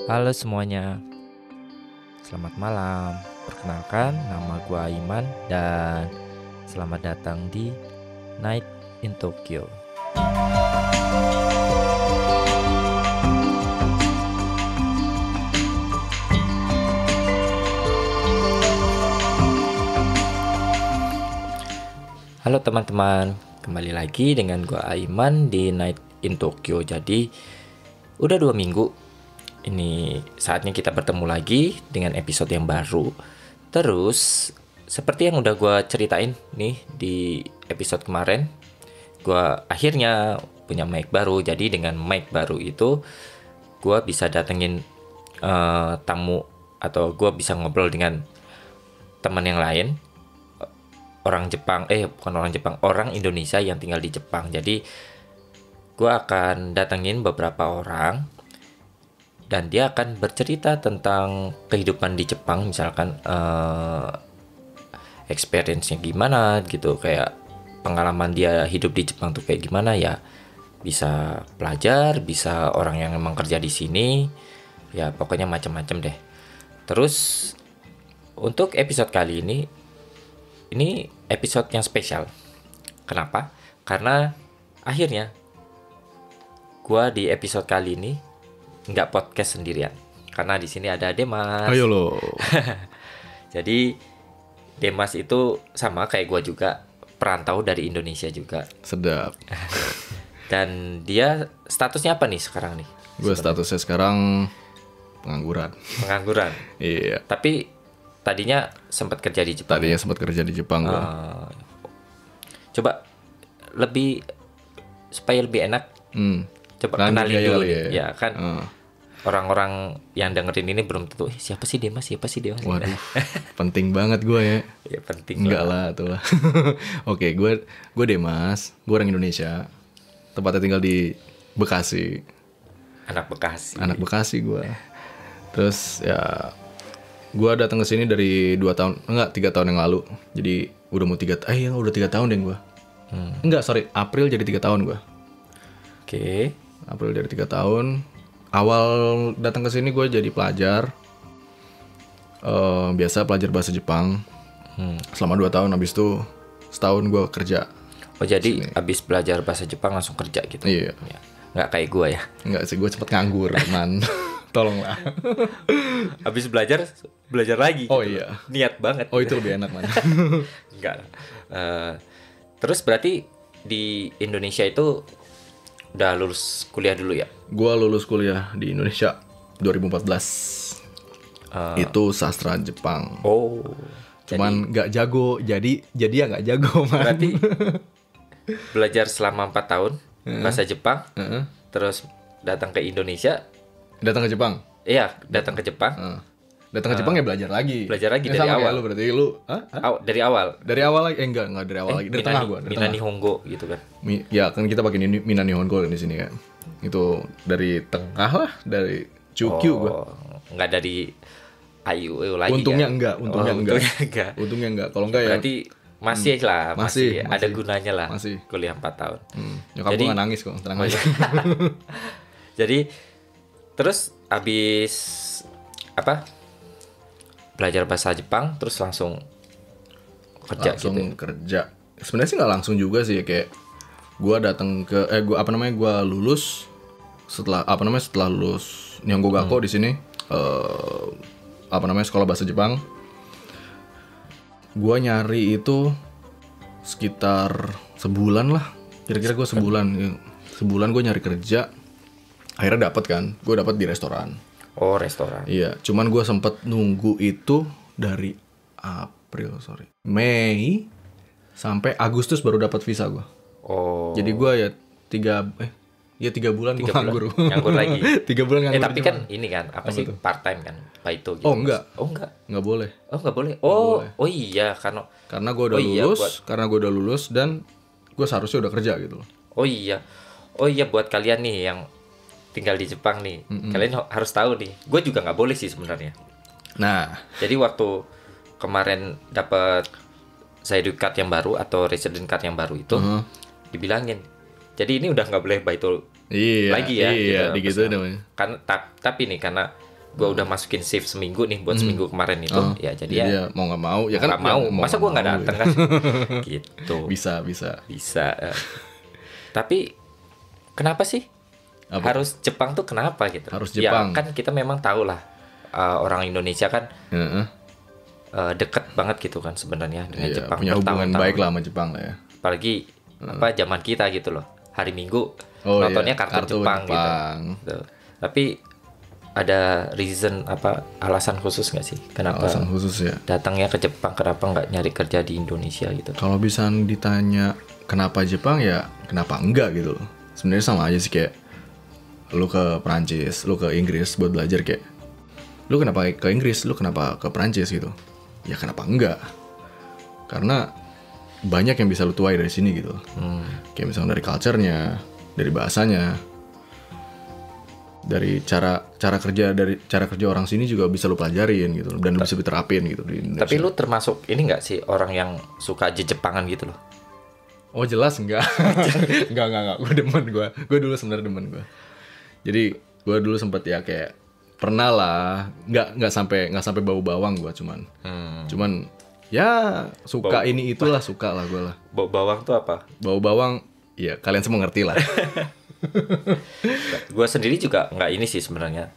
Halo semuanya, selamat malam. Perkenalkan, nama gua Aiman dan selamat datang di Night in Tokyo. Halo teman-teman, kembali lagi dengan gua Aiman di Night in Tokyo. Jadi udah 2 minggu. Ini saatnya kita bertemu lagi dengan episode yang baru. Terus seperti yang udah gue ceritain nih di episode kemarin, gue akhirnya punya mic baru. Jadi dengan mic baru itu gue bisa datengin tamu, atau gue bisa ngobrol dengan teman yang lain, orang Jepang, bukan orang Jepang, orang Indonesia yang tinggal di Jepang. Jadi gue akan datengin beberapa orang dan dia akan bercerita tentang kehidupan di Jepang, misalkan experience-nya gimana gitu, kayak pengalaman dia hidup di Jepang tuh kayak gimana ya. Bisa pelajar, bisa orang yang emang kerja di sini, ya pokoknya macam-macam deh. Terus untuk episode kali ini episode yang spesial. Kenapa? Karena akhirnya gua di episode kali ini nggak podcast sendirian, karena di sini ada Demas. Ayo lo. Jadi Demas itu sama kayak gua juga, perantau dari Indonesia juga. Sedap. Dan dia statusnya apa nih sekarang nih? Gue statusnya sekarang pengangguran. Pengangguran. Iya. Tapi tadinya sempat kerja di Jepang. Tadinya sempat kerja di Jepang gue. Coba supaya lebih enak. Coba Lanjut kenalin aja dulu kali nih. ya. Ya kan. Orang-orang yang dengerin ini belum tentu siapa sih Demas. Waduh, penting banget gue ya. Ya penting. Enggak lah tuh lah. Oke, gue Demas, gue orang Indonesia. Tempatnya tinggal di Bekasi. Anak Bekasi. Anak Bekasi gue. Terus ya gue datang ke sini dari 3 tahun yang lalu. Jadi udah mau 3 tahun deh gue. April jadi 3 tahun gue. Oke. April dari 3 tahun. Awal datang ke sini gue jadi pelajar. Biasa pelajar bahasa Jepang. Selama 2 tahun, habis itu setahun gue kerja. Oh jadi abis belajar bahasa Jepang langsung kerja gitu? Iya. Ya. Nggak kayak gue ya? Nggak sih, gue sempet nganggur man. Tolonglah. Abis belajar lagi. Oh gitu. iya. Niat banget. Oh itu lebih enak man. Enggak. Terus berarti di Indonesia itu udah lulus kuliah dulu ya? Gue lulus kuliah di Indonesia 2014. Itu sastra Jepang. Oh. Cuman nggak jago, jadi ya nggak jago man. Berarti belajar selama 4 tahun bahasa Jepang, terus datang ke Indonesia. Datang ke Jepang? Iya, datang ke Jepang. Datang ke Jepang ya belajar lagi. Belajar lagi dari sama awal. Lu berarti lu? Dari awal. Dari awal lagi? Enggak dari awal lagi. Dari tengah gua. Dari Mina tengah. Nihongo gitu kan. Ya kan kita pakai Mina Nihongo di sini kan. Itu dari tengah lah, dari Chukyu gua. Enggak dari Ayu lagi. Untungnya kan? enggak. Untungnya enggak. Kalau enggak ya. Berarti masih lah, masih ada gunanya lah. Masih. Kuliah 4 tahun. Nyokap gua nggak nangis kok, tenang aja. Jadi terus abis belajar bahasa Jepang terus langsung kerja Langsung gitu. kerja. Sebenarnya sih nggak langsung juga sih kayak gua datang ke gua lulus setelah lulus Nihongo Gakko di sini sekolah bahasa Jepang. Gua nyari itu sekitar sebulan lah. Kira-kira gua sebulan gua nyari kerja. Akhirnya dapat kan. Gua dapat di restoran. Oh, restoran. Iya, cuman gue sempet nunggu itu dari Mei sampai Agustus baru dapat visa gue. Oh. Jadi gue ya 3 bulan gue nganggur. Nganggur lagi. 3 bulan nganggur. Tapi kan ini kan apa sih, part time kan, Baito gitu. Oh enggak. Enggak boleh. Oh enggak boleh. Oh iya, karena gue udah lulus. Karena gue udah lulus dan gue seharusnya udah kerja gitu loh. Oh iya, buat kalian nih yang tinggal di Jepang nih, kalian harus tahu nih. Gue juga nggak boleh sih sebenarnya. Nah, jadi waktu kemarin dapat Zaidu card yang baru atau resident card yang baru itu, dibilangin. Jadi ini udah nggak boleh Baito lagi ya. Iya, gitu, gitu namanya. Tapi nih karena gue udah masukin shift seminggu nih buat seminggu kemarin itu, ya jadi ya mau nggak mau ya kan, nggak mau. Masa gue nggak datang kan? Gitu. Bisa. Tapi kenapa sih Apa? harus Jepang tuh kenapa gitu? Harus Jepang. Ya kan kita memang tahu lah, orang Indonesia kan Heeh. deket banget gitu kan sebenarnya dengan Iya, Jepang. punya hubungan bertahun-tahun. baik lah sama Jepang lah ya. Apalagi zaman kita gitu loh, hari Minggu Oh, nontonnya iya, kartun Jepang gitu. Tapi ada reason alasan khusus nggak sih kenapa Alasan khusus ya. datangnya ke Jepang, kenapa nggak nyari kerja di Indonesia gitu? Kalau bisa ditanya kenapa Jepang ya kenapa enggak gitu loh. Sebenarnya sama aja sih, kayak lu ke Perancis, lu ke Inggris buat belajar, kayak lu kenapa ke Inggris, lu kenapa ke Perancis gitu. Ya kenapa enggak? Karena banyak yang bisa lu tuai dari sini gitu. Kayak misalnya dari culture-nya, dari bahasanya, dari cara kerja orang sini juga bisa lu pelajarin gitu, dan lu bisa diterapin gitu di Indonesia. Tapi lu termasuk ini nggak sih orang yang suka Jepangan gitu loh? Oh jelas enggak. enggak. Gue dulu sebenarnya demen gue. Jadi gue dulu sempet ya kayak pernah lah, nggak sampai bau bawang gue, cuman ya suka ini itulah, suka lah gue lah. Bau bawang tuh apa? Bau bawang ya kalian semua ngerti lah. Gue sendiri juga nggak ini sih sebenarnya.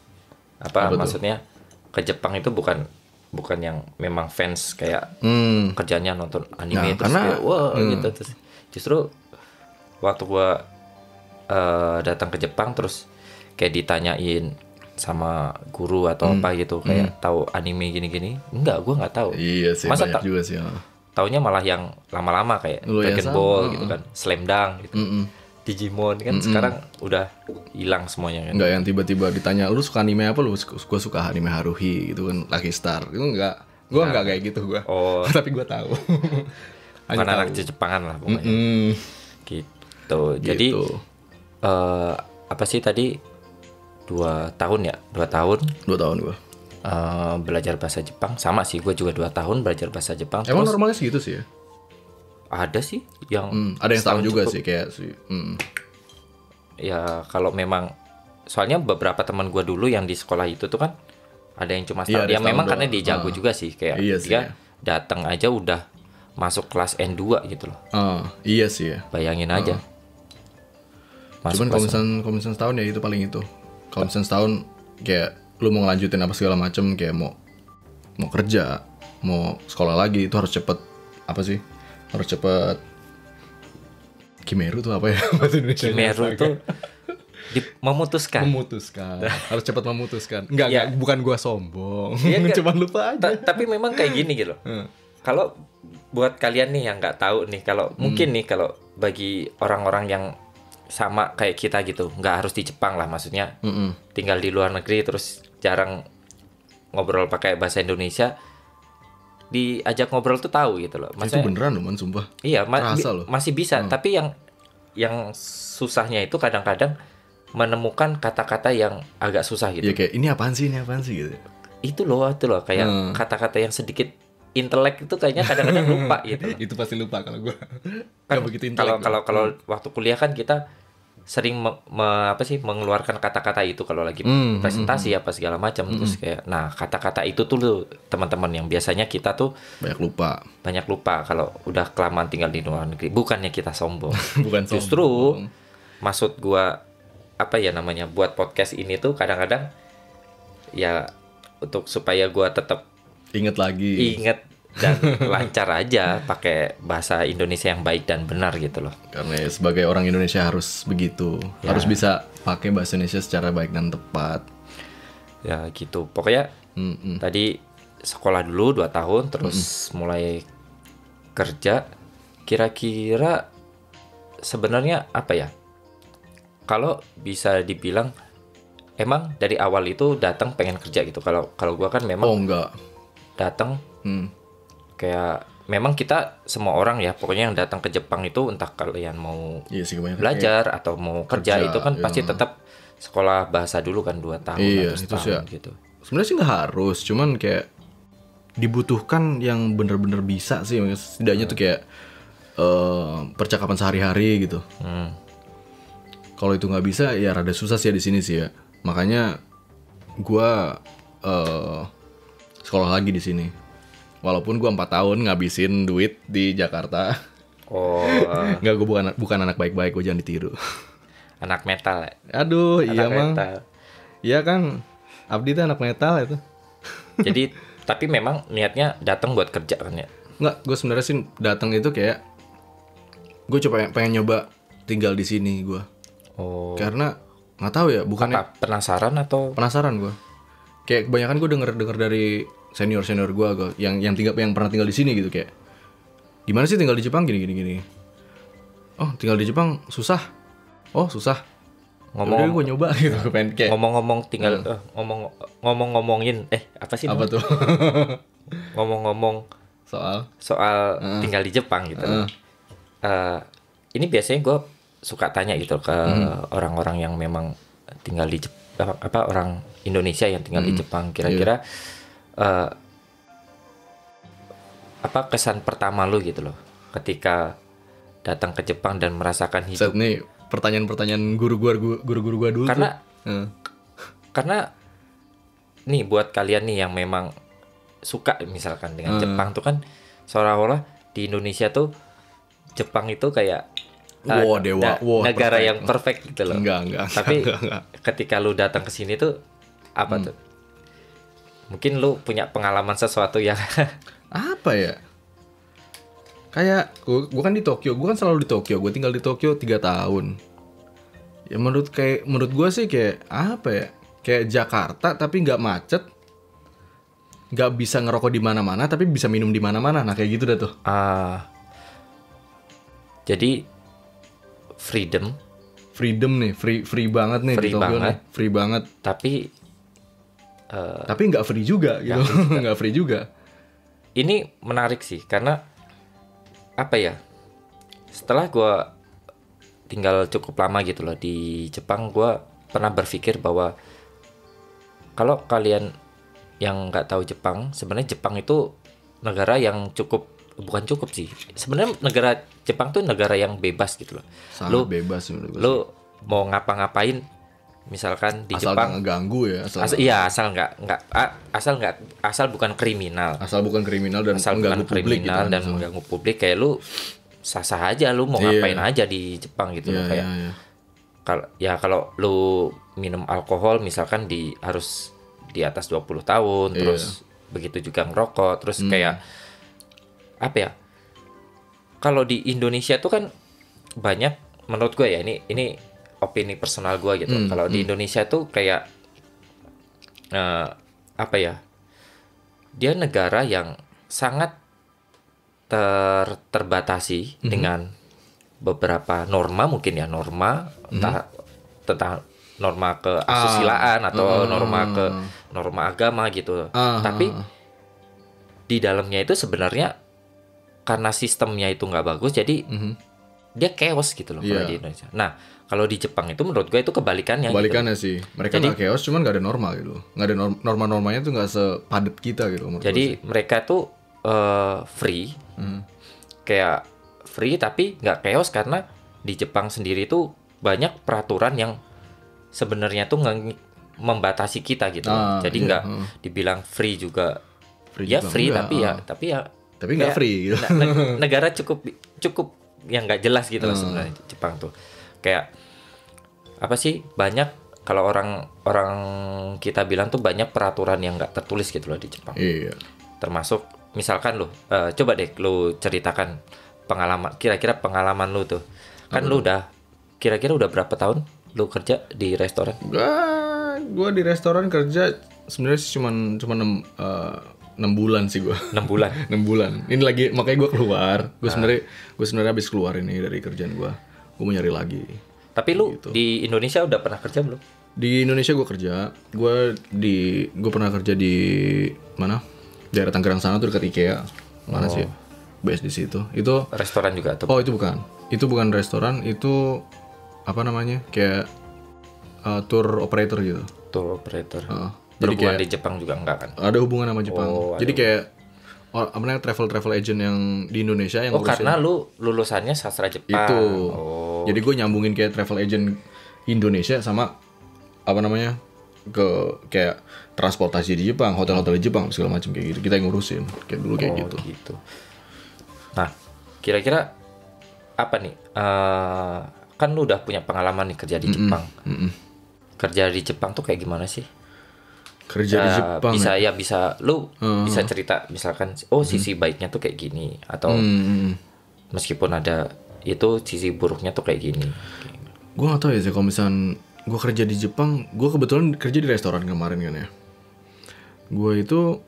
Apa maksudnya ke Jepang itu bukan yang memang fans kayak kerjanya nonton anime terus kayak wah gitu. Terus justru waktu gue datang ke Jepang terus kayak ditanyain sama guru atau apa gitu, kayak tahu anime gini-gini, enggak, gue nggak tahu. Iya sih, masa banyak juga sih. Taunya malah yang lama-lama kayak Dragon Ball gitu kan, Slam Dunk gitu, Digimon kan sekarang udah hilang semuanya kan. Enggak yang tiba-tiba ditanya lu suka anime apa, lu gue suka anime Haruhi gitu kan, Lucky Star itu enggak, gue enggak kayak gitu gue. Oh. Tapi gue tahu. Bukan anak Jepangan lah pokoknya. Gitu. Jadi apa sih tadi 2 tahun ya? 2 tahun 2 tahun gue belajar bahasa Jepang. Sama sih, gue juga 2 tahun belajar bahasa Jepang. Emang terus normalnya segitu sih ya? ada sih yang Ada yang setahun juga cukup. sih kayak sih. Ya kalau memang, soalnya beberapa teman gue dulu yang di sekolah itu tuh kan ada yang cuma setahun. Iya, Ya memang setahun karena dia jago juga sih, kayak Iya sih, dia ya. datang aja udah masuk kelas N2 gitu loh. Iya sih ya. Bayangin aja. Cuman kalau misalnya setahun ya itu paling itu. Kalau misalnya setahun kayak lu mau ngelanjutin apa segala macem, kayak mau kerja, mau sekolah lagi, itu harus cepet Kimeru tuh apa ya bahasa Indonesia? Kimeru tuh memutuskan. Harus cepat memutuskan. Enggak, bukan gua sombong. Iya, Cuman lupa aja. Tapi memang kayak gini gitu. Kalau buat kalian nih yang nggak tahu nih, kalau mungkin nih kalau bagi orang-orang yang sama kayak kita gitu, nggak harus di Jepang lah, maksudnya tinggal di luar negeri terus jarang ngobrol pakai bahasa Indonesia, diajak ngobrol tuh tahu gitu loh. Itu beneran loh, man, sumpah. Iya, loh. masih bisa. Tapi yang susahnya itu kadang-kadang menemukan kata-kata yang agak susah gitu. Ya kayak ini apaan sih gitu. Itu loh kayak kata-kata yang sedikit intelek itu kayaknya kadang-kadang lupa gitu. Itu pasti lupa kalau gue. Kan kalau waktu kuliah kan kita sering mengeluarkan kata-kata itu kalau lagi presentasi apa segala macam, terus kayak nah kata-kata itu tuh teman-teman yang biasanya kita tuh banyak lupa kalau udah kelamaan tinggal di luar negeri. Bukannya kita sombong. Justru maksud gua buat podcast ini tuh kadang-kadang ya untuk supaya gua tetap inget dan lancar aja pakai bahasa Indonesia yang baik dan benar gitu loh. Karena sebagai orang Indonesia harus begitu, harus bisa pakai bahasa Indonesia secara baik dan tepat. Ya gitu. Pokoknya tadi sekolah dulu 2 tahun, terus mulai kerja. Kira-kira sebenarnya apa ya? Kalau bisa dibilang emang dari awal itu datang pengen kerja gitu. Kalau gua kan memang enggak. Datang kayak memang kita semua orang ya, pokoknya yang datang ke Jepang itu entah kalian mau belajar atau mau kerja itu kan pasti tetap sekolah bahasa dulu kan 2 tahun atau setahun gitu. Sebenarnya sih nggak harus, cuman kayak dibutuhkan yang bener-bener bisa sih, setidaknya tuh kayak percakapan sehari-hari gitu. Kalau itu nggak bisa ya rada susah sih ya di sini sih ya. Makanya gue sekolah lagi di sini. Walaupun gue 4 tahun ngabisin duit di Jakarta. Oh, Nggak, gue bukan anak baik-baik, gue jangan ditiru. anak metal ya. Aduh, iya Anak mang. metal. Iya kan, Abdi tuh anak metal itu. Jadi tapi memang niatnya datang buat kerja kan ya. Nggak, gue sebenarnya sih datang itu kayak gue coba pengen nyoba tinggal di sini gue. Oh. Karena nggak tahu ya, bukannya Apa penasaran atau penasaran gue. Kayak kebanyakan gue denger dari senior gue yang pernah tinggal di sini gitu, kayak gimana sih tinggal di Jepang gini. Oh, tinggal di Jepang susah. Oh, susah. Udah gue nyoba gitu, gue pengen kayak ngomong-ngomong tinggal ngomong-ngomongin apa sih apa namanya? tuh? Ngomong-ngomong soal tinggal di Jepang gitu. Ini biasanya gue suka tanya gitu ke orang-orang yang memang tinggal di orang Indonesia yang tinggal di Jepang, kira-kira apa kesan pertama lu gitu loh ketika datang ke Jepang dan merasakan hidup. Set nih pertanyaan guru gua dulu Karena tuh. Karena nih buat kalian nih yang memang suka misalkan dengan Jepang tuh kan seolah-olah di Indonesia tuh Jepang itu kayak negara yang perfect gitu loh. Enggak. Tapi enggak. ketika lu datang ke sini tuh apa tuh? Mungkin lu punya pengalaman sesuatu yang Apa ya? Kayak gua kan di Tokyo, gua kan selalu di Tokyo. Gua tinggal di Tokyo 3 tahun. Ya menurut gua sih kayak apa ya? Kayak Jakarta tapi nggak macet. Nggak bisa ngerokok di mana-mana tapi bisa minum di mana-mana. Nah, kayak gitu dah tuh. Jadi freedom nih, free banget nih di Tokyo nih. Free banget. Tapi nggak free juga gitu. Nggak free juga. Ini menarik sih karena apa ya? Setelah gue tinggal cukup lama gitu loh di Jepang, gue pernah berpikir bahwa kalau kalian yang nggak tahu Jepang, sebenarnya Jepang itu negara yang bukan cukup sih. Sebenarnya negara Jepang tuh negara yang bebas gitu loh. Sangat bebas menurut gue. Lu mau ngapa-ngapain, misalkan di asal Jepang nggak ganggu ya. asal bukan kriminal. Asal bukan kriminal dan mengganggu publik gitu. Dan mengganggu publik, kayak lu sah-sah aja, lu mau ngapain aja di Jepang gitu loh, kayak kalau lu minum alkohol misalkan harus di atas 20 tahun, terus begitu juga ngerokok, terus kayak apa ya? Kalau di Indonesia tuh kan banyak, menurut gue ya, ini opini personal gue gitu. Kalau di Indonesia tuh kayak apa ya? Dia negara yang sangat terbatasi dengan beberapa norma, mungkin ya norma tentang norma keasusilaan atau norma agama gitu. Tapi di dalamnya itu sebenarnya karena sistemnya itu nggak bagus, jadi dia chaos gitu loh kalau di Indonesia. Nah, kalau di Jepang itu menurut gue itu kebalikannya. Kebalikannya gitu sih. Mereka nggak chaos, cuman nggak ada norma gitu. Nggak ada norma-normanya tuh nggak sepadat kita gitu. Jadi mereka tuh free, kayak free tapi nggak chaos, karena di Jepang sendiri tuh banyak peraturan yang sebenarnya tuh membatasi kita gitu. Jadi nggak dibilang free juga. Free tapi nggak free gitu. Negara cukup yang nggak jelas gitu loh sebenarnya Jepang tuh. Kayak apa sih, banyak, kalau orang kita bilang tuh banyak peraturan yang nggak tertulis gitu loh di Jepang. Iya. Termasuk misalkan lu coba deh lu ceritakan kira-kira pengalaman lu tuh. Kan lu kira-kira udah berapa tahun lu kerja di restoran? Gua di restoran kerja sebenarnya cuma 6 bulan sih gue. 6 bulan. 6 bulan. Ini lagi makanya gue keluar. Gue sebenarnya habis keluar ini dari kerjaan gue. Gue mau nyari lagi. Tapi lu gitu. Di Indonesia udah pernah kerja belum? Di Indonesia gue kerja. Gue pernah kerja di mana? Daerah Tangerang sana tuh dekat IKEA. Mana sih? Base di situ. Itu restoran juga atau? Oh, itu bukan. Itu bukan restoran, itu apa namanya? Kayak tour operator gitu. Tour operator. Jadi berhubungan di Jepang juga enggak kan? Ada hubungan sama Jepang. Jadi kayak apa namanya, travel agent yang di Indonesia yang ngurusin. Karena lu lulusannya sastra Jepang. Itu. Jadi gue nyambungin kayak travel agent Indonesia sama apa namanya, ke kayak transportasi di Jepang, hotel-hotel di Jepang segala macam kayak gitu. Kita yang ngurusin kayak dulu kayak gitu. Nah, kira-kira apa nih? Kan lu udah punya pengalaman nih kerja di Jepang. Kerja di Jepang tuh kayak gimana sih? Kerja di Jepang bisa lu bisa cerita misalkan sisi baiknya tuh kayak gini atau meskipun ada itu sisi buruknya tuh kayak gini. Gue nggak tahu ya sih, kalau misalnya gue kerja di Jepang, gue kebetulan kerja di restoran kemarin kan ya. Gue itu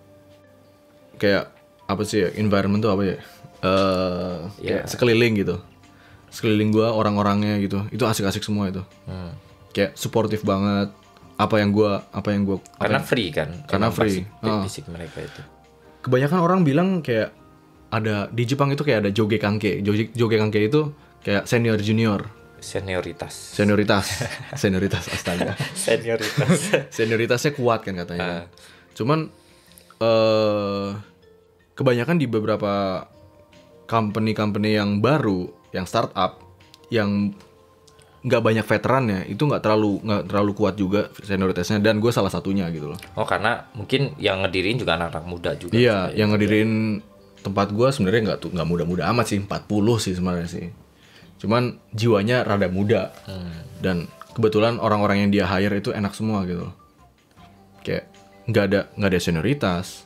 kayak apa sih ya, environment tuh apa ya? Kayak sekeliling gitu. Sekeliling gue orang-orangnya gitu, itu asik-asik semua itu. Kayak suportif banget. Apa yang gue karena free kan? Karena free. Basic mereka itu. Kebanyakan orang bilang kayak ada di Jepang itu kayak ada joge kanke. Joge kanke itu kayak senior junior. Senioritas astaga. Senioritasnya kuat kan katanya. Cuman kebanyakan di beberapa company yang baru, yang startup, yang nggak banyak veterannya, itu nggak terlalu kuat juga senioritasnya, dan gue salah satunya gitu loh. Oh, karena mungkin yang ngedirin juga anak-anak muda juga. Iya, yang ngedirin tempat gue sebenarnya nggak muda-muda amat sih, 40 sih sebenarnya sih. Cuman jiwanya rada muda. Dan kebetulan orang-orang yang dia hire itu enak semua gitu loh. Kayak nggak ada senioritas.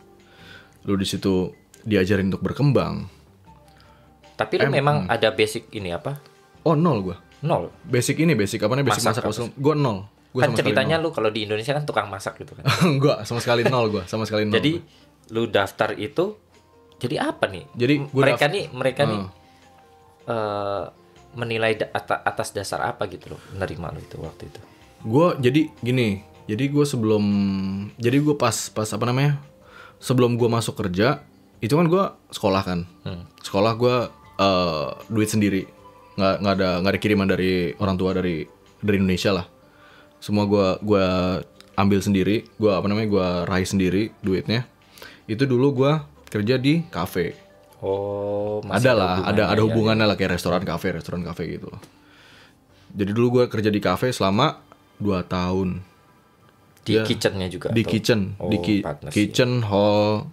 Lu di situ diajarin untuk berkembang. Tapi lu memang ada basic ini apa? Oh, nol gue. Nol. Basic apa nih? Basic masak. Gue nol. Gua kan ceritanya lu kalau di Indonesia kan tukang masak gitu kan. Enggak, sama sekali nol gue. Jadi lu daftar itu jadi apa nih? Jadi mereka nih menilai atas dasar apa gitu loh menerima lu itu waktu itu? Gue jadi gini. Jadi gue pas apa namanya? Sebelum gue masuk kerja, itu kan gue sekolah kan. Sekolah gue duit sendiri. Nggak ada kiriman dari orang tua dari Indonesia lah. Semua gue ambil sendiri, gue raih sendiri duitnya. Itu dulu gue kerja di kafe. Oh, ada hubungannya lah, kayak restoran kafe gitu loh. Jadi dulu gue kerja di kafe selama 2 tahun. Di kitchennya juga? Di kitchen, kitchen hall,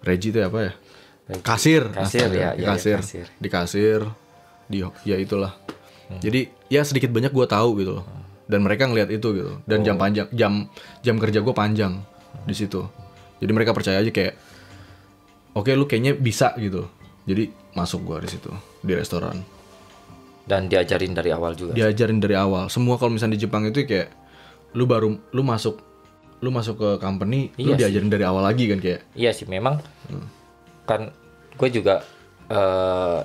Regi itu apa ya? Kasir di kasir ya itulah. Jadi ya sedikit banyak gue tahu gitu loh, dan mereka ngelihat itu gitu, dan jam kerja gue panjang di situ, jadi mereka percaya aja kayak oke, lu kayaknya bisa gitu, jadi masuk gue di situ di restoran. Dan diajarin dari awal juga? Diajarin dari awal semua. Kalau misalnya di Jepang itu kayak lu masuk ke company, lu diajarin dari awal lagi kan kayak. Iya sih memang. Kan gue juga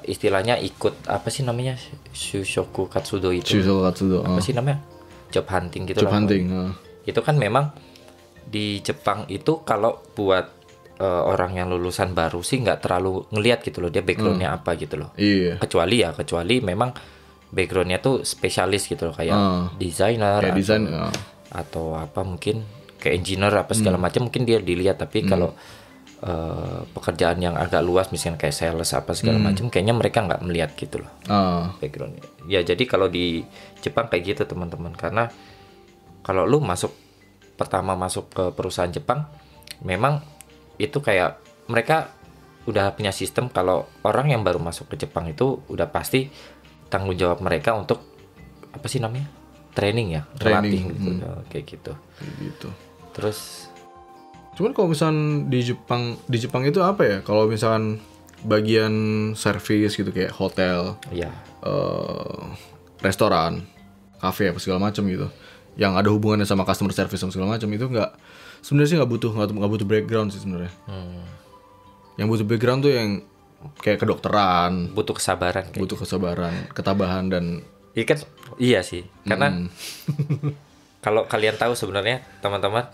istilahnya ikut apa sih namanya, Shushoku Katsudo itu. Apa sih namanya? Job hunting gitu. Job hunting. Itu kan memang di Jepang itu kalau buat orang yang lulusan baru sih nggak terlalu ngelihat gitu loh dia backgroundnya apa gitu loh. Iya. Kecuali memang backgroundnya tuh spesialis gitu loh, kayak desainer atau apa mungkin kayak engineer apa segala macam, mungkin dia dilihat. Tapi kalau pekerjaan yang agak luas misalnya kayak sales apa segala macam, kayaknya mereka nggak melihat gitu loh backgroundnya. Ya jadi kalau di Jepang kayak gitu teman-teman, karena kalau lu pertama masuk ke perusahaan Jepang, memang itu kayak mereka udah punya sistem kalau orang yang baru masuk ke Jepang itu udah pasti tanggung jawab mereka untuk apa sih namanya, training latih gitu. Kayak gitu. Terus cuman kalau misalnya di Jepang itu apa ya, kalau misalnya bagian service gitu kayak hotel, restoran, kafe apa segala macam gitu, yang ada hubungannya sama customer service sama segala macam, itu sebenarnya sih nggak butuh background sih sebenarnya. Yang butuh background tuh yang kayak kedokteran, butuh kesabaran, ketabahan dan iya sih, karena kalau kalian tahu sebenarnya teman-teman,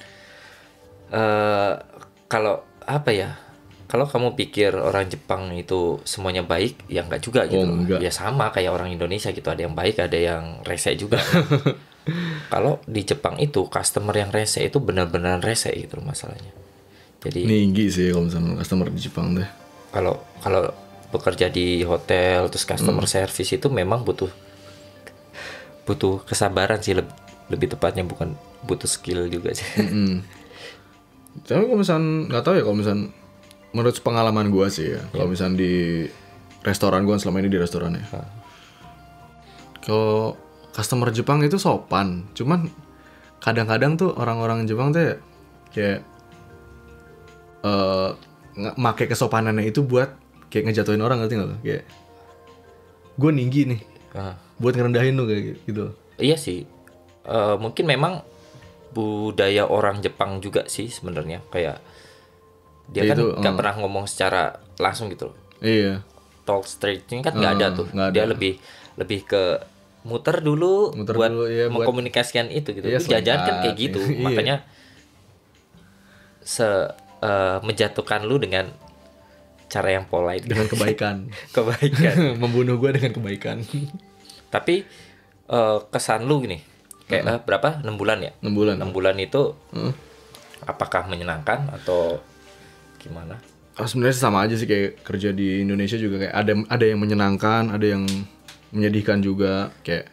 kalau apa ya, kalau kamu pikir orang Jepang itu semuanya baik, ya enggak juga gitu. Ya sama kayak orang Indonesia gitu, ada yang baik, ada yang rese juga. Kalau di Jepang itu customer yang rese itu benar-benar rese gitu masalahnya. Jadi tinggi sih kalau misalnya customer di Jepang deh. Kalau bekerja di hotel terus customer service itu memang butuh kesabaran sih, lebih tepatnya bukan butuh skill juga sih. Tapi kalau misalnya nggak tahu ya, kalau misalnya menurut pengalaman gue sih ya, kalau misalnya di restoran gue selama ini di restoran ya, kalau customer Jepang itu sopan, cuman kadang-kadang tuh orang-orang Jepang tuh kayak make kesopanannya itu buat kayak ngejatuhin orang, ngerti nggak lo? Kayak gue tinggi nih, buat ngerendahin lo kayak gitu. Iya sih, mungkin memang budaya orang Jepang juga sih sebenarnya, kayak dia Ya kan itu, nggak pernah ngomong secara langsung gitu loh. Iya. Talk straight ini kan nggak ada tuh. nggak ada. Dia lebih ke muter dulu buat ya, buat mengkomunikasikan itu gitu. Iya, Lu jajan kan kayak gitu, Iya. makanya menjatuhkan lu dengan cara yang polite, dengan kebaikan. kebaikan. Membunuh gue dengan kebaikan. Tapi kesan lu gini, kayak berapa? 6 bulan ya? 6 bulan. 6 bulan itu apakah menyenangkan atau gimana? Sebenarnya sama aja sih kayak kerja di Indonesia juga, kayak ada yang menyenangkan, ada yang menyedihkan juga. Kayak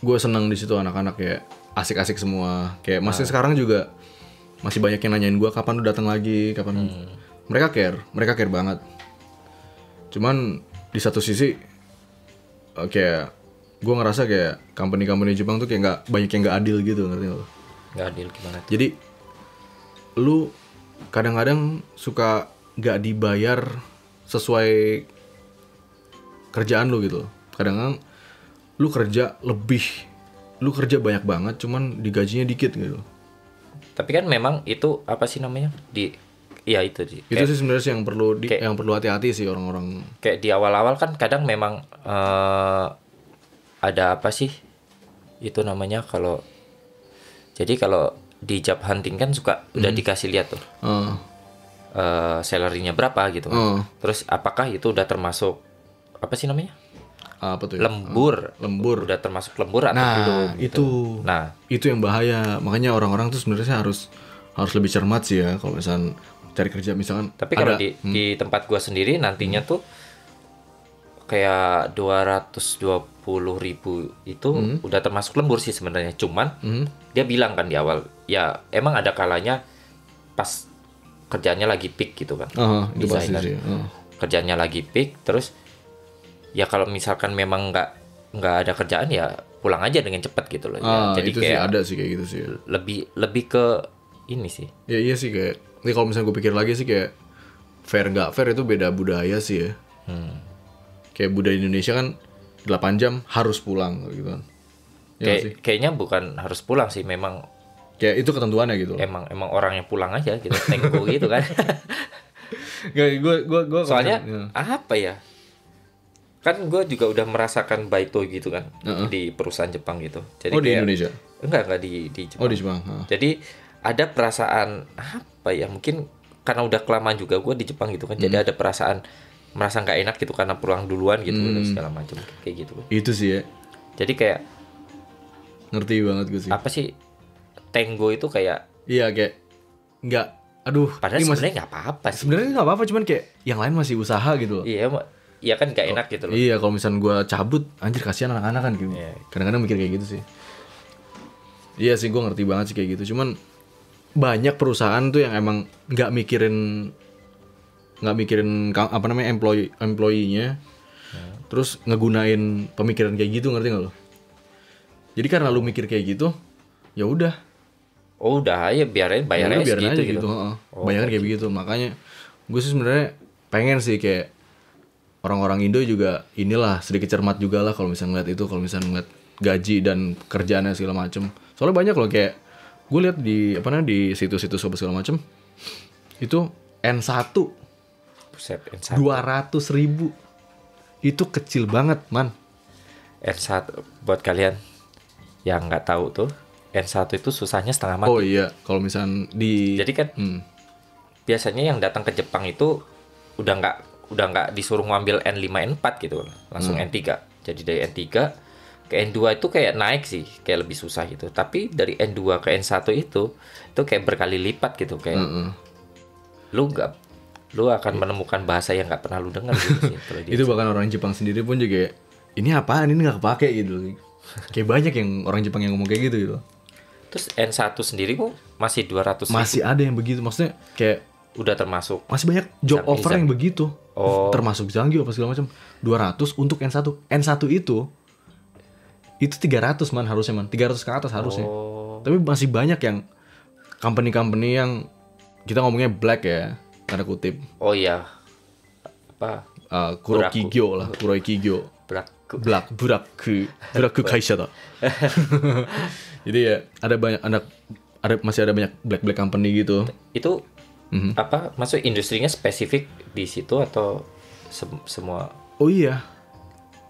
gue seneng di situ, anak-anak kayak asik-asik semua. Kayak masih sekarang juga masih banyak yang nanyain gue kapan lu datang lagi, kapan. Mereka care banget. Cuman di satu sisi kayak gue ngerasa kayak company Jepang tuh kayak nggak banyak yang nggak adil gitu, ngerti nggak lo? Nggak adil gimana? Jadi lu kadang-kadang suka nggak dibayar sesuai kerjaan lu gitu. Kadang-kadang lu kerja banyak banget, cuman digajinya dikit gitu. Tapi kan memang itu apa sih namanya? Iya itu sih. Itu sih sebenarnya sih yang perlu hati-hati sih orang-orang. Kayak di awal-awal kan kadang memang ada apa sih? Itu namanya kalau di job hunting kan suka udah dikasih lihat tuh. Salary-nya berapa gitu kan. Terus apakah itu udah termasuk apa sih namanya? Apa tuh? Lembur. Lembur. Udah termasuk lembur atau Nah, belum? Gitu. itu yang bahaya. Makanya orang-orang tuh sebenarnya harus lebih cermat sih ya kalau misalnya cari kerja misalkan. Tapi kalau di tempat gua sendiri nantinya tuh kayak 220.000 itu udah termasuk lembur sih sebenarnya. Cuman dia bilang kan di awal, ya emang ada kalanya pas kerjanya lagi peak gitu kan. Itu pasti sih. Kerjanya lagi peak, terus ya kalau misalkan memang nggak ada kerjaan ya pulang aja dengan cepat gitu loh. Jadi itu kayak sih ada sih kayak gitu sih. Lebih ke ini sih. Ya iya sih kayak. Ini kalau misalnya gue pikir lagi sih kayak fair nggak fair itu beda budaya sih ya. Kayak budaya Indonesia kan 8 jam harus pulang gitu kan. Ya Kayaknya bukan harus pulang sih, memang kayak itu ketentuannya gitu. Emang orang yang pulang aja gitu, tenggo gitu kan. Gue Soalnya apa ya? Kan gue juga udah merasakan baito gitu kan di perusahaan Jepang gitu. Jadi di Indonesia? Enggak di Jepang. Di Jepang. Jadi ada perasaan apa ya? Mungkin karena udah kelamaan juga gue di Jepang gitu kan. Jadi ada perasaan merasa nggak enak gitu karena pulang duluan gitu dan segala macam kayak gitu. Itu sih ya. Jadi kayak ngerti banget gue sih. Apa sih tenggo itu kayak? Iya kayak nggak. Aduh. Padahal sebenarnya nggak apa-apa sih. Sebenarnya nggak apa-apa, cuman kayak yang lain masih usaha gitu loh. Iya kan gak enak gitu loh. Iya kalau misalnya gue cabut, anjir kasihan anak-anak kan gitu. Kadang-kadang mikir kayak gitu sih. Iya sih gue ngerti banget sih kayak gitu. Cuman banyak perusahaan tuh yang emang nggak mikirin apa namanya employee-nya. Terus ngegunain pemikiran kayak gitu, ngerti nggak lo? Jadi karena lu mikir kayak gitu, ya udah. Oh udah ya biarin bayarnya aja gitu. Bayaran kayak begitu. Makanya gue sih sebenarnya pengen sih kayak orang-orang Indo juga inilah sedikit cermat juga lah kalau misalnya ngeliat itu, kalau misalnya ngeliat gaji dan kerjaannya segala macem. Soalnya banyak loh kayak gue lihat di di situs-situs segala macem itu N1 200.000 itu kecil banget man. N1 buat kalian yang nggak tahu tuh, N1 itu susahnya setengah mati. Oh iya, kalau misalnya jadi kan biasanya yang datang ke Jepang itu udah nggak disuruh ngambil N5 N4 gitu, langsung N3. Jadi dari N3 ke N2 itu kayak naik sih, kayak lebih susah gitu. Tapi dari N2 ke N1 itu kayak berkali lipat gitu, kayak lu akan menemukan bahasa yang nggak pernah lu dengar gitu sih. Itu bahkan orang Jepang sendiri pun juga ini apaan, ini nggak kepake gitu. Kayak banyak yang orang Jepang yang ngomong kayak gitu. Terus N1 sendiri kok masih 200 Masih ada yang begitu. Maksudnya kayak udah termasuk. masih banyak job Zang- offer Zang- yang begitu. Oh. Termasuk Zangyo apa segala macam. 200 untuk N1. N1 itu 300 man harusnya man. 300 ke atas harusnya. Oh. Tapi masih banyak yang company-company yang kita ngomongnya black ya, tanda kutip. Oh iya. Apa? Kurokigyo lah, Kurokigyo. Buraku kaisha da. Jadi ya masih ada banyak black company gitu. Itu apa? Maksud industrinya spesifik di situ atau semua? Oh iya.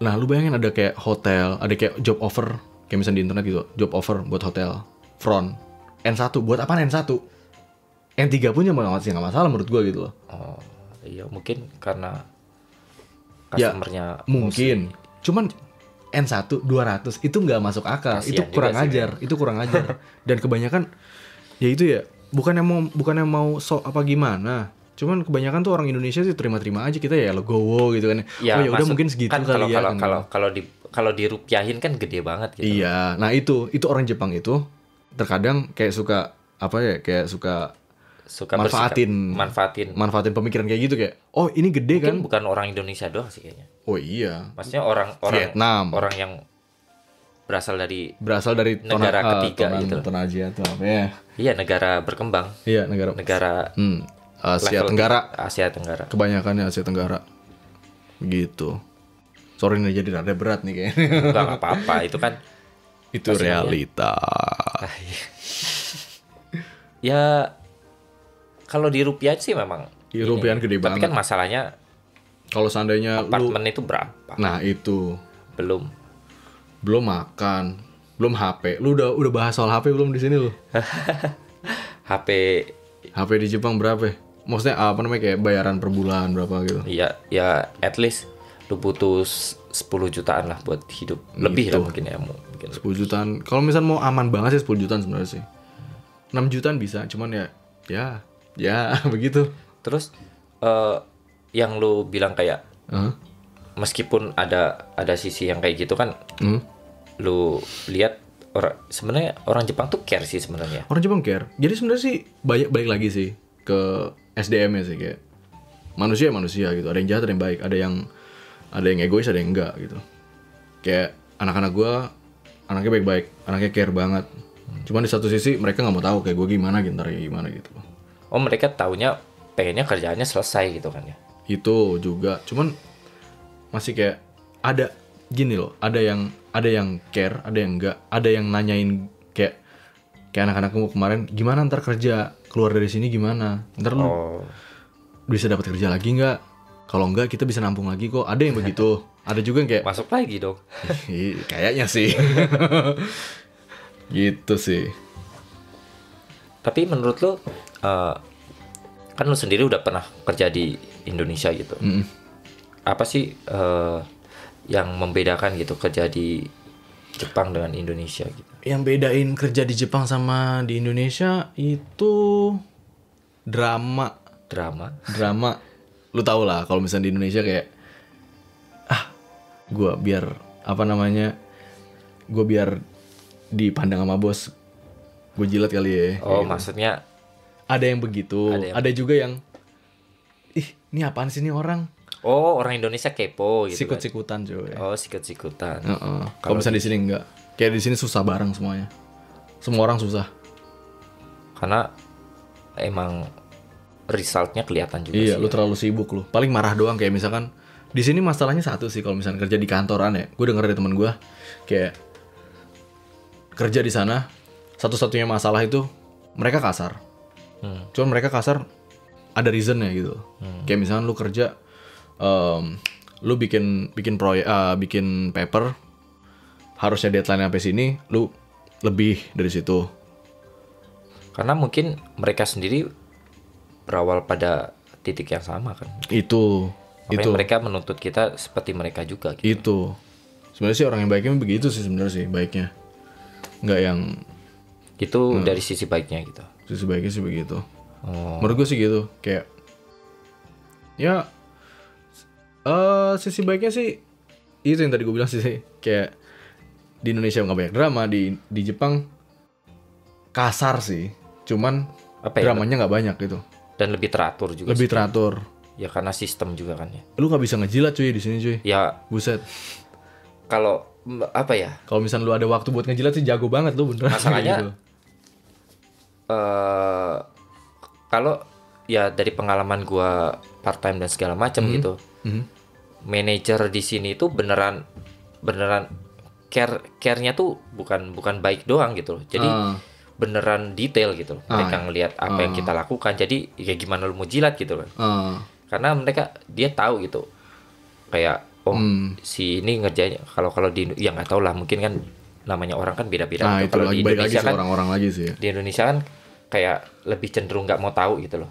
Nah, lu bayangin ada kayak hotel, ada kayak job offer, kayak misalnya di internet gitu, job offer buat hotel, front, N1, buat apaan N1? N3 pun ya nggak masalah menurut gua gitu loh. Oh, iya mungkin karena Ya, customer-nya mungkin. Cuman N1 200 itu nggak masuk akal. Kasian Itu kurang juga sih, ajar. Itu kurang ajar. Dan kebanyakan ya itu ya, bukannya mau sok apa gimana. Cuman kebanyakan tuh orang Indonesia sih terima-terima aja, kita ya legowo gitu kan. Ya, oh ya udah maksud- mungkin segitu kan kali ya. kalau dirupiahin kan gede banget gitu. Iya. Nah, itu orang Jepang itu terkadang kayak suka apa ya, kayak suka manfaatin pemikiran kayak gitu, kayak oh ini gede Mungkin kan. bukan orang Indonesia doang sih kayaknya. Oh iya. Maksudnya orang Vietnam. orang yang berasal dari negara negara ketiga gitu. Asia tuh apa ya? Iya, negara berkembang. Iya, negara Asia level Tenggara. Asia Tenggara. Kebanyakannya Asia Tenggara. Gitu. Sorry nih jadi rada berat nih kayaknya. Enggak apa-apa, itu kan Itu realita. ya kalau di rupiah sih memang Di rupiah gede tapi banget. kan masalahnya Kalau seandainya apartemen itu berapa? nah itu Belum makan, belum HP. Lu udah bahas soal HP belum di sini lu? HP. HP di Jepang berapa? Maksudnya apa namanya, kayak bayaran per bulan berapa gitu? Iya, ya at least lu butuh 10 jutaan lah buat hidup. Lebih lah mungkin ya, mungkin. 10 jutaan. Kalau misal mau aman banget sih 10 jutaan sebenarnya sih. 6 jutaan bisa, cuman ya begitu. Terus yang lu bilang kayak meskipun ada sisi yang kayak gitu kan, lu lihat sebenarnya orang Jepang tuh care sih sebenarnya. Orang Jepang care. Jadi sebenarnya sih balik lagi sih ke SDM-nya sih, kayak manusia gitu. Ada yang jahat, ada yang baik, ada yang egois, ada yang enggak gitu. Kayak anak-anak gue anaknya baik-baik, anaknya care banget. Cuman di satu sisi mereka nggak mau tahu kayak gue gimana gitu. Oh, mereka taunya pengennya kerjaannya selesai gitu kan ya. Itu juga. Cuman masih kayak ada gini loh, ada yang care, ada yang enggak, ada yang nanyain kayak anak-anakku kemarin, gimana ntar kerja keluar dari sini gimana? Ntar lu bisa dapat kerja lagi nggak? Kalau enggak kita bisa nampung lagi kok. Ada yang begitu. Ada juga yang kayak Masuk lagi dong. kayaknya sih. Gitu sih. Tapi menurut lo kan lu sendiri udah pernah kerja di Indonesia gitu. Apa sih yang membedakan gitu kerja di Jepang dengan Indonesia gitu? Yang bedain kerja di Jepang sama di Indonesia itu drama. Lu tau lah kalau misalnya di Indonesia kayak gue biar dipandang sama bos, gue jilat kali ya. Oh, gitu. maksudnya Ada yang begitu, ada juga yang ini apaan sih nih orang? Oh, orang Indonesia kepo gitu. Sikut-sikutan cuy. Oh, sikut-sikutan. Kalau misalnya di sini enggak. Kayak di sini susah bareng semuanya. Semua orang susah. Karena emang resultnya kelihatan juga Iya, sih. lu terlalu sibuk lu. Paling marah doang, kayak misalkan di sini masalahnya satu sih, kalau misalnya kerja di kantoran ya. Gue denger dari temen gue kayak kerja di sana satu-satunya masalah itu mereka kasar. Cuman mereka kasar ada reasonnya gitu. Kayak misalkan lu kerja lu bikin proyek, bikin paper, harusnya deadline sampai sini, lu lebih dari situ. Karena mungkin mereka sendiri berawal pada titik yang sama kan. Itu mereka menuntut kita seperti mereka juga gitu. Itu sebenarnya sih orang yang baiknya begitu sih sebenarnya sih, baiknya nggak yang itu dari sisi baiknya gitu. sisi baiknya sih begitu. Menurut gue sih gitu, kayak ya sisi baiknya sih itu yang tadi gue bilang sih, kayak di Indonesia nggak banyak drama, di Jepang kasar sih, cuman Apa ya? dramanya nggak banyak gitu, Dan lebih teratur juga. lebih sih. teratur. Ya karena sistem juga kan ya. Lu nggak bisa ngejilat cuy di sini cuy, Ya buset. kalau apa ya? Kalau misalnya lu ada waktu buat ngejilat sih jago banget lu beneran. Masalahnya Gitu. eh kalau ya dari pengalaman gua part time dan segala macam gitu. Manajer di sini tuh beneran care-nya tuh bukan baik doang gitu loh. Jadi beneran detail gitu loh. Mereka ngelihat apa yang kita lakukan. Jadi ya gimana lu mau jilat gitu loh. Karena dia tahu gitu. Kayak si ini ngerjain kalau di ya nggak tahu lah, mungkin kan namanya orang kan beda-beda Nah, gitu. itu Kalau lagi di balik lagi Indonesia sih kan orang-orang lagi sih ya. di Indonesia kan kayak lebih cenderung nggak mau tahu gitu loh.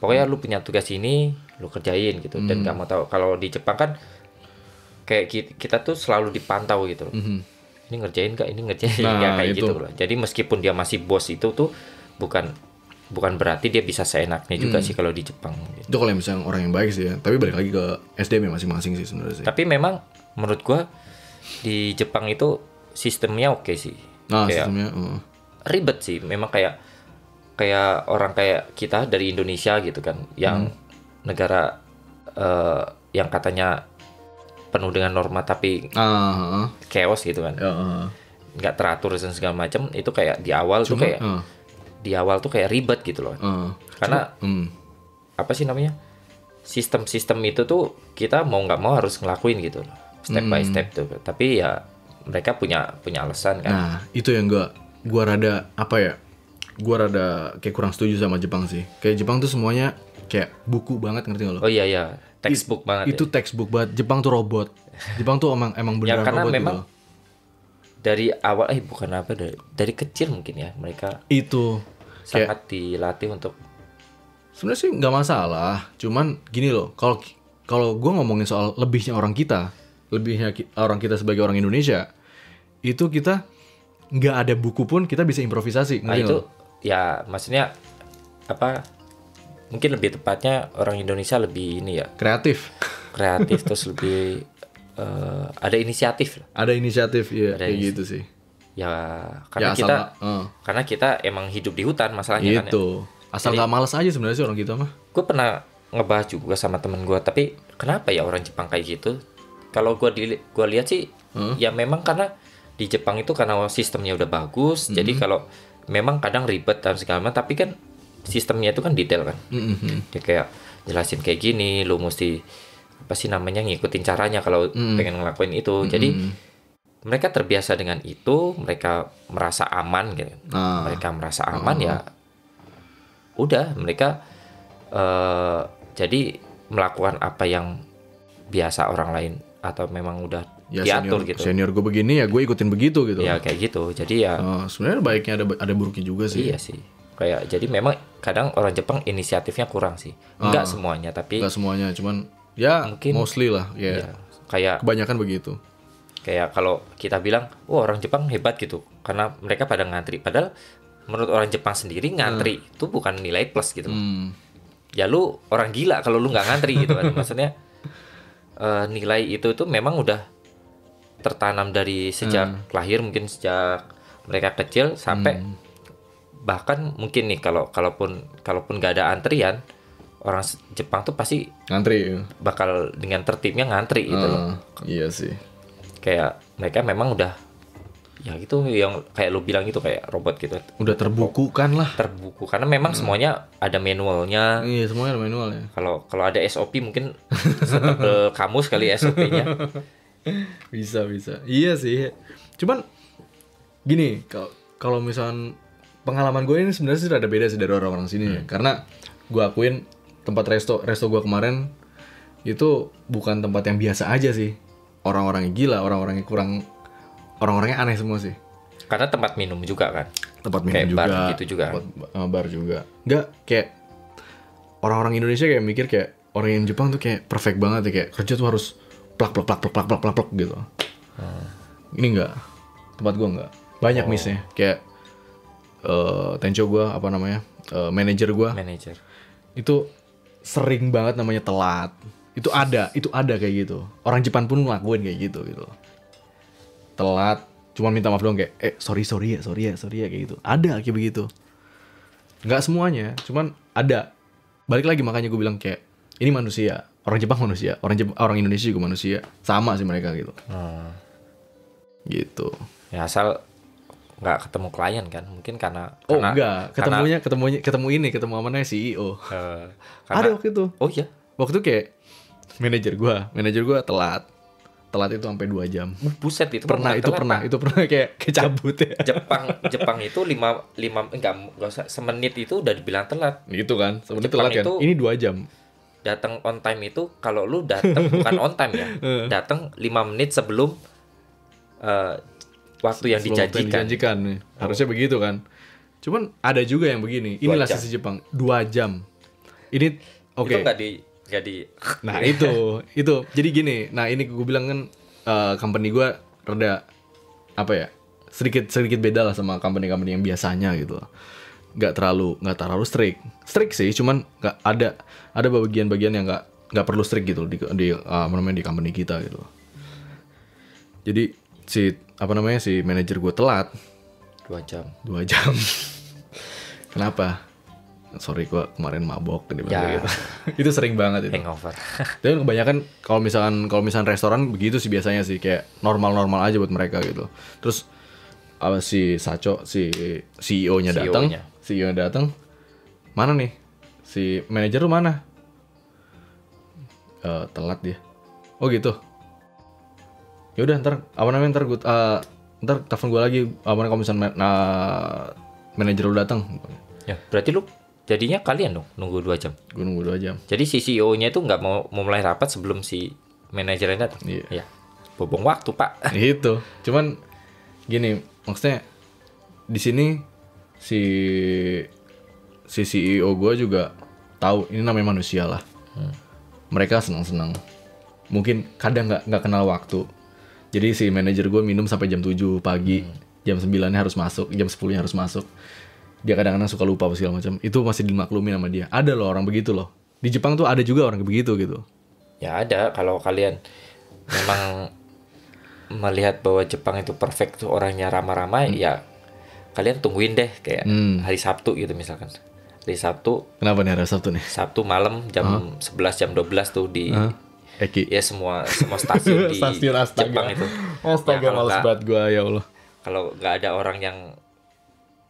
Pokoknya lu punya tugas ini, lu kerjain gitu dan nggak mau tahu. Kalau di Jepang kan kayak kita tuh selalu dipantau gitu loh. Ini ngerjain nggak, ini ngerjain Nah, nggak, kayak itu. gitu loh. Jadi meskipun dia masih bos itu tuh bukan berarti dia bisa seenaknya juga sih kalau di Jepang. Gitu. Itu kalau misalnya orang yang baik sih ya. Tapi balik lagi ke SDM masing-masing sih sebenarnya sih. Tapi memang menurut gua di Jepang itu sistemnya oke sih. Nah, Kayak sistemnya ribet sih. Memang kayak orang kayak kita dari Indonesia gitu kan, yang negara yang katanya penuh dengan norma tapi chaos gitu kan, nggak teratur dan segala macam. Itu kayak di awal tuh kayak ribet gitu loh. Karena apa sih namanya, sistem itu tuh kita mau nggak mau harus ngelakuin gitu loh, step by step tuh. Tapi ya mereka punya alasan kan. Nah, itu yang gua rada apa ya? Gua rada kayak kurang setuju sama Jepang sih. Kayak Jepang tuh semuanya kayak buku banget, ngerti gak lo? Oh iya, textbook banget. Itu textbook banget. Jepang tuh robot. Jepang tuh emang Ya beneran karena robot memang gitu. dari awal bukan apa, dari kecil mungkin ya mereka Itu kayak sangat dilatih untuk sebenarnya sih nggak masalah. Cuman gini loh, kalau gua ngomongin soal lebihnya orang kita sebagai orang Indonesia, itu kita nggak ada buku pun kita bisa improvisasi. nah ngerti itu nggak lo? ya maksudnya apa, mungkin lebih tepatnya orang Indonesia lebih ini ya, Kreatif. kreatif terus lebih ada inisiatif lah. Ada inisiatif, iya Ada kayak inisiatif. gitu sih. Ya karena Ya, kita asal karena kita emang hidup di hutan masalahnya kan ya. gitu. Asal nggak males aja sebenarnya sih orang kita mah. Gue pernah ngebahas juga sama temen gue, tapi kenapa ya orang Jepang kayak gitu? Kalau gue lihat sih ya memang karena di Jepang itu karena sistemnya udah bagus, jadi kalau memang kadang ribet dan segala macam, tapi kan sistemnya itu kan detail kan. Dia kayak jelasin kayak gini, lu mesti apa sih namanya, ngikutin caranya kalau pengen ngelakuin itu. Jadi mereka terbiasa dengan itu, mereka merasa aman gitu. Mereka merasa aman ya udah, mereka jadi melakukan apa yang biasa orang lain atau memang udah diatur gitu. Senior gue begini ya gue ikutin begitu gitu. Ya kayak gitu. Jadi ya sebenarnya baiknya ada buruknya juga sih. iya sih. Kayak jadi memang kadang orang Jepang inisiatifnya kurang sih. Enggak semuanya, tapi Nggak semuanya, cuman ya mungkin mostly lah ya. ya, kayak Kebanyakan begitu. kalau kita bilang, wah orang Jepang hebat gitu, karena mereka pada ngantri. Padahal menurut orang Jepang sendiri ngantri itu bukan nilai plus gitu. Ya lu orang gila kalau lu nggak ngantri gitu kan. Maksudnya nilai itu tuh memang udah tertanam dari sejak lahir, mungkin sejak mereka kecil sampai bahkan mungkin nih kalaupun nggak ada antrian, orang Jepang tuh pasti Ngantri. bakal dengan tertibnya ngantri gitu loh. Iya sih. Kayak mereka memang udah ya gitu, yang kayak lu bilang itu kayak robot gitu, Udah terbukukan lah. terbuku karena memang semuanya ada manualnya. Iya, semuanya ada manual ya. Kalau ada SOP mungkin setebel kamus kali SOP-nya. Bisa. Iya sih. Cuman gini, kalau misalkan pengalaman gue ini sebenarnya sih rada beda sih dari orang-orang sini ya. Karena gue akuin tempat resto gue kemarin itu bukan tempat yang biasa aja sih. Orang-orangnya gila, orang-orangnya aneh semua sih. Karena tempat minum juga kan. Tempat minum Kayak juga. bar gitu juga. Bar juga. Enggak, kayak orang-orang Indonesia kayak mikir kayak orang yang Jepang tuh kayak perfect banget ya, kayak kerja tuh harus plak gitu. Ini enggak. Tempat gua enggak. Banyak miss-nya. Kayak Tencho gua apa namanya? Manajer gua. Manager. Itu sering banget namanya telat. Itu ada kayak gitu. Orang Jepang pun ngelakuin kayak gitu. Telat, cuma minta maaf doang kayak sorry ya kayak gitu. Ada kayak begitu. Nggak semuanya, cuman ada. Balik lagi makanya gue bilang kayak ini manusia. Orang Jepang manusia, orang Indonesia juga manusia. Sama sih mereka gitu. Gitu. Ya asal nggak ketemu klien kan, mungkin karena enggak, ketemu namanya CEO. Ada waktu itu. Oh iya. Waktu itu kayak manajer gue telat itu sampai 2 jam. Buset, itu pernah kayak cabut ya. Jepang itu 5 enggak usah semenit itu udah dibilang telat. Gitu kan, semenit telat kan. Ini 2 jam. Datang on time itu kalau lu datang bukan on time ya. Datang 5 menit sebelum waktu yang dijanjikan. Harusnya begitu kan. Cuman ada juga yang begini. Inilah sisi Jepang, 2 jam. Ini oke. Itu nggak di Nah itu jadi gini. Nah ini gue bilang kan company gue rada apa ya, sedikit beda lah sama company yang biasanya gitu. Nggak terlalu strict sih, cuman nggak ada bagian-bagian yang nggak perlu strict gitu di company kita gitu. Jadi si manajer gue telat 2 jam. Kenapa? Sorry, gue kemarin mabok gitu. Itu sering banget itu. Hangover. Tapi kebanyakan kalau misalkan restoran begitu sih biasanya sih, kayak normal aja buat mereka gitu. Terus si Sacho, si CEO-nya datang. Mana nih? Si manajer lu mana? Telat dia. Oh gitu. Ya udah ntar telepon gue lagi kalau misalnya manajer lu datang. Ya, berarti lu jadinya kalian dong nunggu 2 jam. Gue nunggu 2 jam. Jadi si CEO-nya itu nggak mau mulai rapat sebelum si manajernya datang. Iya. Ya. Bobong waktu, Pak. Itu. Cuman gini, maksudnya di sini si CEO gue juga tahu ini namanya manusia lah. Mereka senang-senang. Mungkin kadang nggak kenal waktu. Jadi si manajer gue minum sampai jam 7 pagi, jam 9-nya harus masuk, jam 10-nya harus masuk. Dia kadang-kadang suka lupa segala macam. Itu masih dimaklumin sama dia. Ada loh orang begitu loh. Di Jepang tuh ada juga orang begitu gitu. Ya ada, kalau kalian memang melihat bahwa Jepang itu perfect tuh, orangnya ramah-ramah, ya kalian tungguin deh kayak hari Sabtu gitu misalkan. Hari Sabtu. Kenapa nih hari Sabtu nih? Sabtu malam jam 11 jam 12 tuh di Eki. Ya semua stasiun di Jepang itu. Astaga, males banget gue, ya Allah. Kalau nggak ada orang yang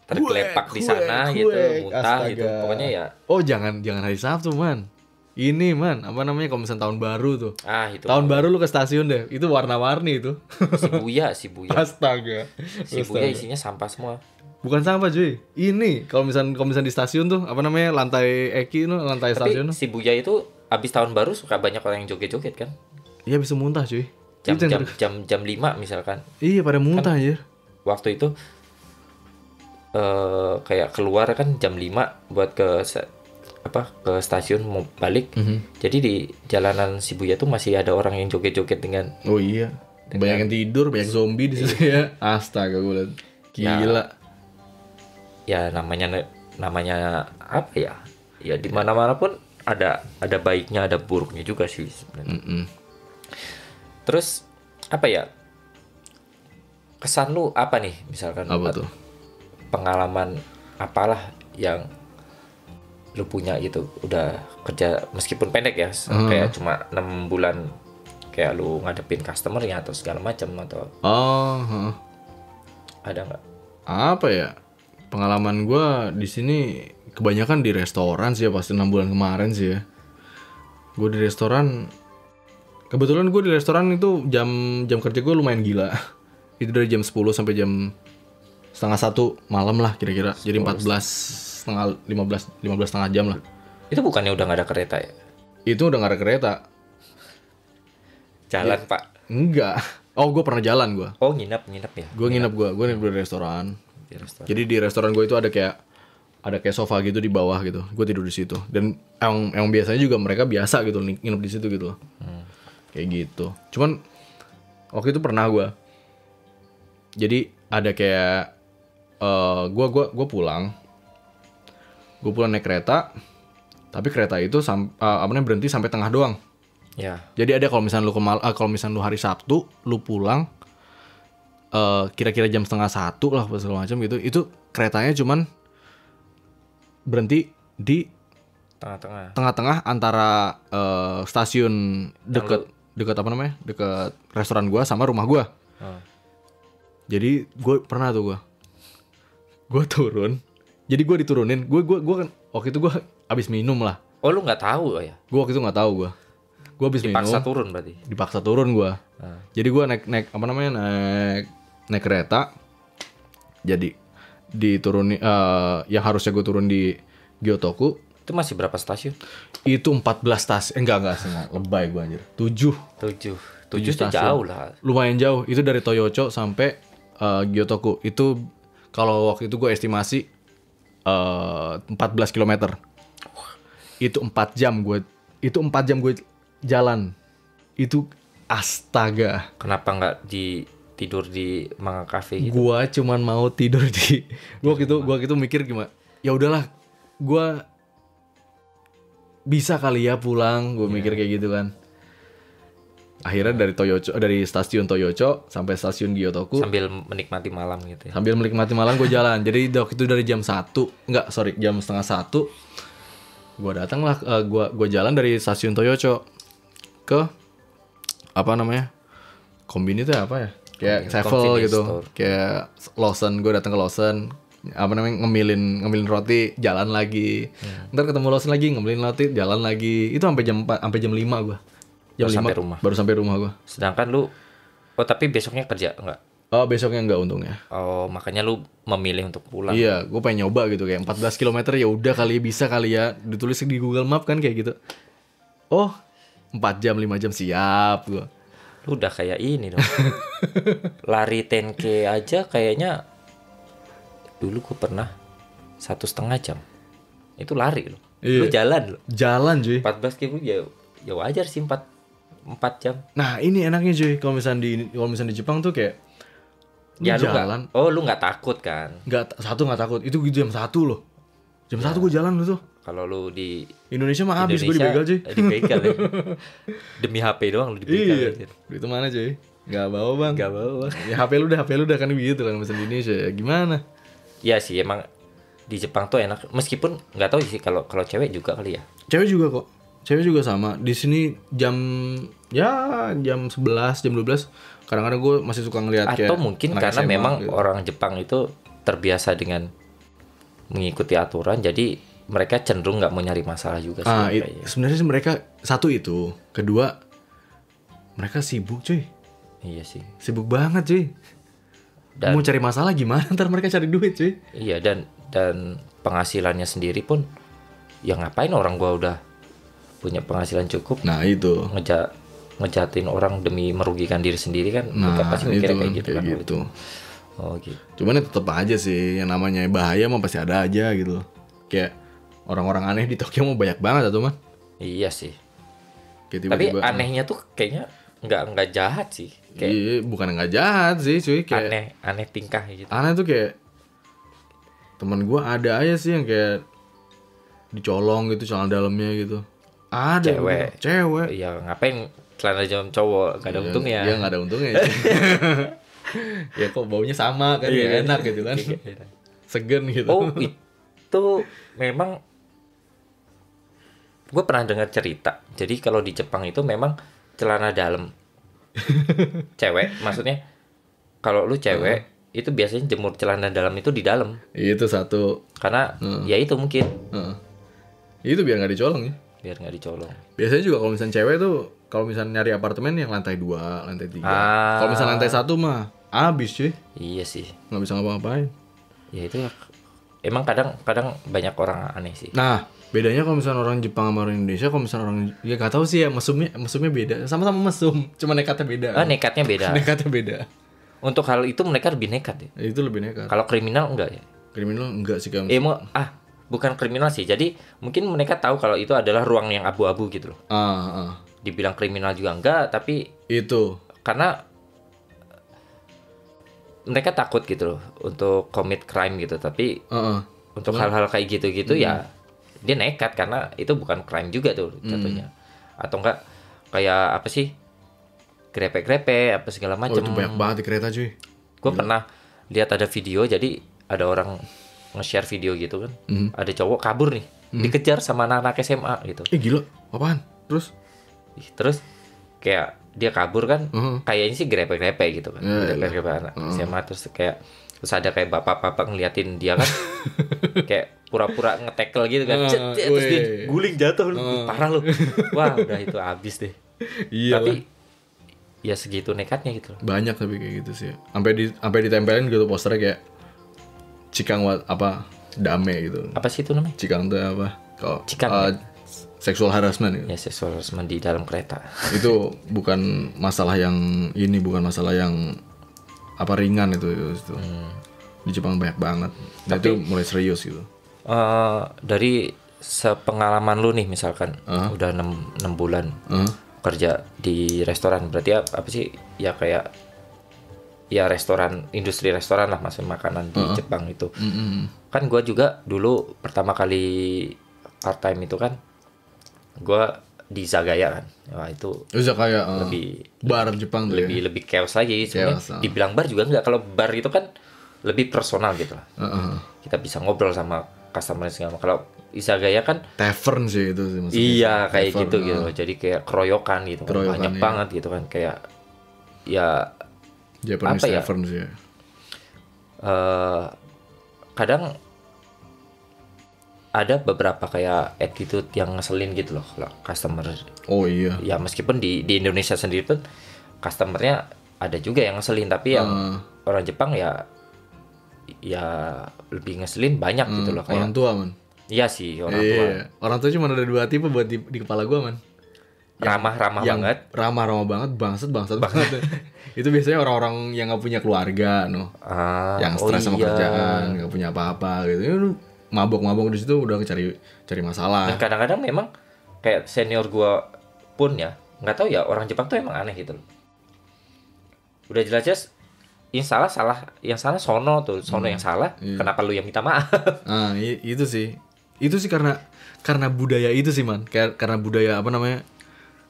tergelepak di sana gitu, muntah gitu, pokoknya ya. Oh jangan hari Sabtu man. Ini man, apa namanya kalau misalnya tahun baru tuh. Itu. Tahun baru lu ke stasiun deh, itu warna-warni itu. Shibuya. Astaga. Shibuya isinya sampah semua. Bukan sampah cuy. Ini kalau misalnya di stasiun tuh, apa namanya, lantai Eki itu, lantai stasiun. Tapi Shibuya itu abis tahun baru suka banyak orang yang joget-joget kan? Iya, bisa muntah cuy. Jam 5 misalkan. Iya, pada muntah kan, anjir. Waktu itu kayak keluar kan jam 5 buat ke stasiun mau balik. Jadi di jalanan Shibuya tuh masih ada orang yang joget-joget dengan. Oh iya. Banyak yang tidur, banyak zombie di situ ya. Astaga, gue liat. Gila. Ya namanya apa ya? Ya di mana-mana pun ada baiknya, ada buruknya juga sih sebenarnya. Terus apa ya? Kesan lu apa nih misalkan? Apa tuh? Pengalaman apalah yang lu punya gitu, udah kerja meskipun pendek ya, kayak cuma 6 bulan, kayak lu ngadepin customer-nya atau segala macam, atau ada nggak? Apa ya, pengalaman gue di sini kebanyakan di restoran sih ya, pasti 6 bulan kemarin sih ya. Gue di restoran, kebetulan gue di restoran itu jam kerja gue lumayan gila. Itu dari jam 10 sampai jam setengah 1 malam lah kira-kira. Jadi 15 setengah jam lah. Itu bukannya udah nggak ada kereta ya? Itu udah nggak ada kereta. Jalan ya, Pak? Enggak. Oh, gue pernah jalan gue. Oh, nginep ya? Gue nginep di restoran. Jadi di restoran gue itu ada kayak sofa gitu di bawah gitu. Gue tidur di situ. Dan yang biasanya juga mereka biasa gitu nginep di situ gitu. Kayak gitu. Cuman waktu itu pernah gue. Jadi ada kayak gue pulang naik kereta, tapi kereta itu berhenti sampai tengah doang. Ya. Jadi ada kalau misalnya lu hari Sabtu lu pulang kira-kira jam 12:30 lah segala macam gitu. Itu keretanya cuman berhenti di tengah-tengah antara stasiun dekat apa namanya, dekat restoran gua sama rumah gua. Jadi gue pernah tuh gue turun. Jadi gue diturunin. Gue kan waktu itu gue abis minum lah. Oh lu nggak tahu ya? Gue waktu itu nggak tahu gue abis Dipaksa minum. turun berarti. Dipaksa turun gue. Jadi gue naik apa namanya, naik kereta. Jadi diturunin yang harusnya gue turun di Gyotoku. Itu masih berapa stasiun? Itu 14 stasiun. Enggak lebay gue anjir. 7 itu jauh lah. Lumayan jauh. Itu dari Toyocho sampai Gyotoku. Itu kalau waktu itu gue estimasi 14 km. Itu 4 jam gue jalan. Itu astaga. Kenapa nggak tidur di Manga Cafe gitu? Gua cuman mau tidur di gua gitu mikir gimana. Ya udahlah, gua bisa kali ya pulang, gua mikir kayak gitu kan. Akhirnya dari stasiun Toyocho sampai stasiun Gyotoku sambil menikmati malam gitu ya. Sambil menikmati malam gue jalan. Jadi waktu itu dari jam 1, jam setengah 1 gue datang lah, gue jalan dari stasiun Toyocho ke apa namanya, kombini itu apa ya, kayak Sevel gitu, store. Kayak Lawson. Gue datang ke Lawson, apa namanya, ngemilin roti, jalan lagi. Ntar ketemu Lawson lagi, ngemilin roti, jalan lagi. Itu sampai jam 4, sampai jam 5 gue. Jam 5 baru sampai rumah gue. Sedangkan lu, tapi besoknya kerja enggak? Oh, besoknya enggak untungnya. Oh, makanya lu memilih untuk pulang. Iya, gue pengen nyoba gitu, kayak 14 km ya udah kali, bisa kali ya. Ditulis di Google Map kan kayak gitu. Oh, 4 jam 5 jam siap gue. Lu udah kayak ini dong. Lari 10K aja kayaknya dulu gue pernah 1,5 jam. Itu lari loh. Iya. Lu jalan loh. Jalan cuy. 14 km ya wajar sih 4 jam. Nah, ini enaknya cuy. Kalau misalnya di Jepang tuh kayak ya lu jalan. Lu nggak takut kan? Nggak takut. Itu jam 1 loh. Jam 1 gue jalan tuh. Kalau lu di Indonesia mah habis gue dibegal cuy. Dibegal ya. Demi HP doang lu dibegal. Iya. Itu mana cuy? Nggak bawa bang. Nggak bawa. Ya HP lu udah kan begitu kan, misalnya di Indonesia. Ya gimana? Iya sih, emang di Jepang tuh enak. Meskipun nggak tahu sih kalau cewek juga kali ya. Cewek juga kok. Cewek juga sama. Di sini jam 11, jam 12. Kadang-kadang gue masih suka ngeliat kayak. Atau mungkin karena SMA, memang gitu. Orang Jepang itu terbiasa dengan mengikuti aturan, jadi mereka cenderung nggak mau nyari masalah juga sih. Sebenarnya sih mereka satu itu, kedua mereka sibuk cuy. Iya sih. Sibuk banget cuy. Dan mau cari masalah gimana? Ntar mereka cari duit cuy. Iya, dan penghasilannya sendiri pun, ya ngapain orang gua udah punya penghasilan cukup. Nah itu. Ngejatin orang demi merugikan diri sendiri kan. Mereka pasti mikirnya kayak gitu kan. Gitu. Oh gitu. Cuman ya tetap aja sih, yang namanya bahaya mah pasti ada aja gitu. Kayak orang-orang aneh di Tokyo mau banyak banget atau mah. Iya sih. Kayak tapi anehnya tuh kayaknya nggak jahat sih. Kayak iya, bukan nggak jahat sih cuy, kayak aneh tingkah gitu. Aneh tuh kayak teman gue ada aja sih yang kayak dicolong gitu celana dalamnya gitu. Ada cewek. Iya, ngapain celana dalam cowok, gak ada untungnya. Iya, nggak ada untungnya. Ya kok baunya sama kan, ya enak gitu kan. Segen gitu. Oh, itu memang gue pernah dengar cerita. Jadi kalau di Jepang itu memang celana dalam cewek, maksudnya kalau lu cewek itu biasanya jemur celana dalam itu di dalam. Itu satu. Karena ya itu mungkin. Itu biar nggak dicolong ya. Biar nggak dicolong. Biasanya juga kalau misalnya cewek tuh, kalau misalnya nyari apartemen yang lantai 2, lantai 3. Kalau misalnya lantai 1 mah abis cuy. Iya sih. Nggak bisa ngapa-ngapain. Ya itu ya. Emang kadang banyak orang aneh sih. Nah, bedanya kalau misalnya orang Jepang sama orang Indonesia, kalau misalnya orang, ya nggak tahu sih ya, mesumnya beda. Sama-sama mesum, cuma nekatnya beda. Nekatnya beda. Nekatnya beda. Untuk hal itu mereka lebih nekat ya. Itu lebih nekat. Kalau kriminal enggak ya? Kriminal enggak sih kan. Bukan kriminal sih. Jadi mungkin mereka tahu kalau itu adalah ruang yang abu-abu gitu loh. Dibilang kriminal juga enggak, tapi itu karena mereka takut gitu loh untuk commit crime gitu, tapi untuk hal-hal kayak gitu-gitu ya dia nekat karena itu bukan crime juga tuh jatuhnya. Atau enggak kayak apa sih? Grepe-grepe apa segala macam. Oh, itu banyak banget di kereta cuy. Gue pernah lihat ada video, jadi ada orang nge-share video gitu kan. Ada cowok kabur nih, dikejar sama anak-anak SMA gitu. Gila, apaan? Terus kayak dia kabur kan, kayaknya sih grepe-grepe gitu kan. Grepe-grepe anak SMA, terus ada kayak bapak-bapak ngeliatin dia kan. Kayak pura-pura nge-tackle gitu kan. Terus dia guling jatuh, parah lu. Wah, udah itu habis deh. Iya. Tapi ya segitu nekatnya gitu. Banyak tapi kayak gitu sih. Sampai ditempelin gitu posternya kayak Cikang dame gitu. Apa sih itu namanya? Cikang tuh apa? Cikang. Sexual harassment gitu. Ya, sexual harassment di dalam kereta. Itu bukan masalah yang ringan itu. Di Jepang banyak banget. Dan itu mulai serius gitu. Dari sepengalaman lu nih misalkan udah 6 bulan kerja di restoran, berarti apa sih ya kayak ya restoran, industri restoran lah, maksud makanan di Jepang itu. Kan gue juga dulu pertama kali part time itu kan gue di Izagaya kan. Wah itu Izagaya lebih bar Jepang tuh lebih chaos lagi sebenarnya. Dibilang bar juga enggak, kalau bar itu kan lebih personal gitu lah. Kita bisa ngobrol sama customer segala. Kalau Izagaya kan tavern sih itu sih maksudnya. Iya, kayak tavern, gitu. Jadi kayak keroyokan gitu. Banyak banget gitu kan, kayak ya Japanese apa tavern sih. Kadang ada beberapa kayak attitude yang ngeselin gitu loh kalau customer. Oh iya. Ya meskipun di Indonesia sendiri pun customernya ada juga yang ngeselin, tapi yang orang Jepang ya lebih ngeselin banyak gitu loh, kayak orang tua man. Iya sih, orang tua. Orang tua cuma ada 2 tipe buat di kepala gua man. Ramah banget. Ramah banget, bangsat banget. Itu biasanya orang-orang yang nggak punya keluarga, yang stres sama kerjaan, nggak punya apa-apa gitu. Mabok di situ udah cari masalah. Dan kadang-kadang memang kayak senior gua pun ya, nggak tahu ya, orang Jepang tuh emang aneh gitu loh. Udah jelas-jelas yang salah sono yang salah. Iya. Kenapa lu yang minta maaf? Itu sih karena budaya itu sih man. Karena budaya apa namanya?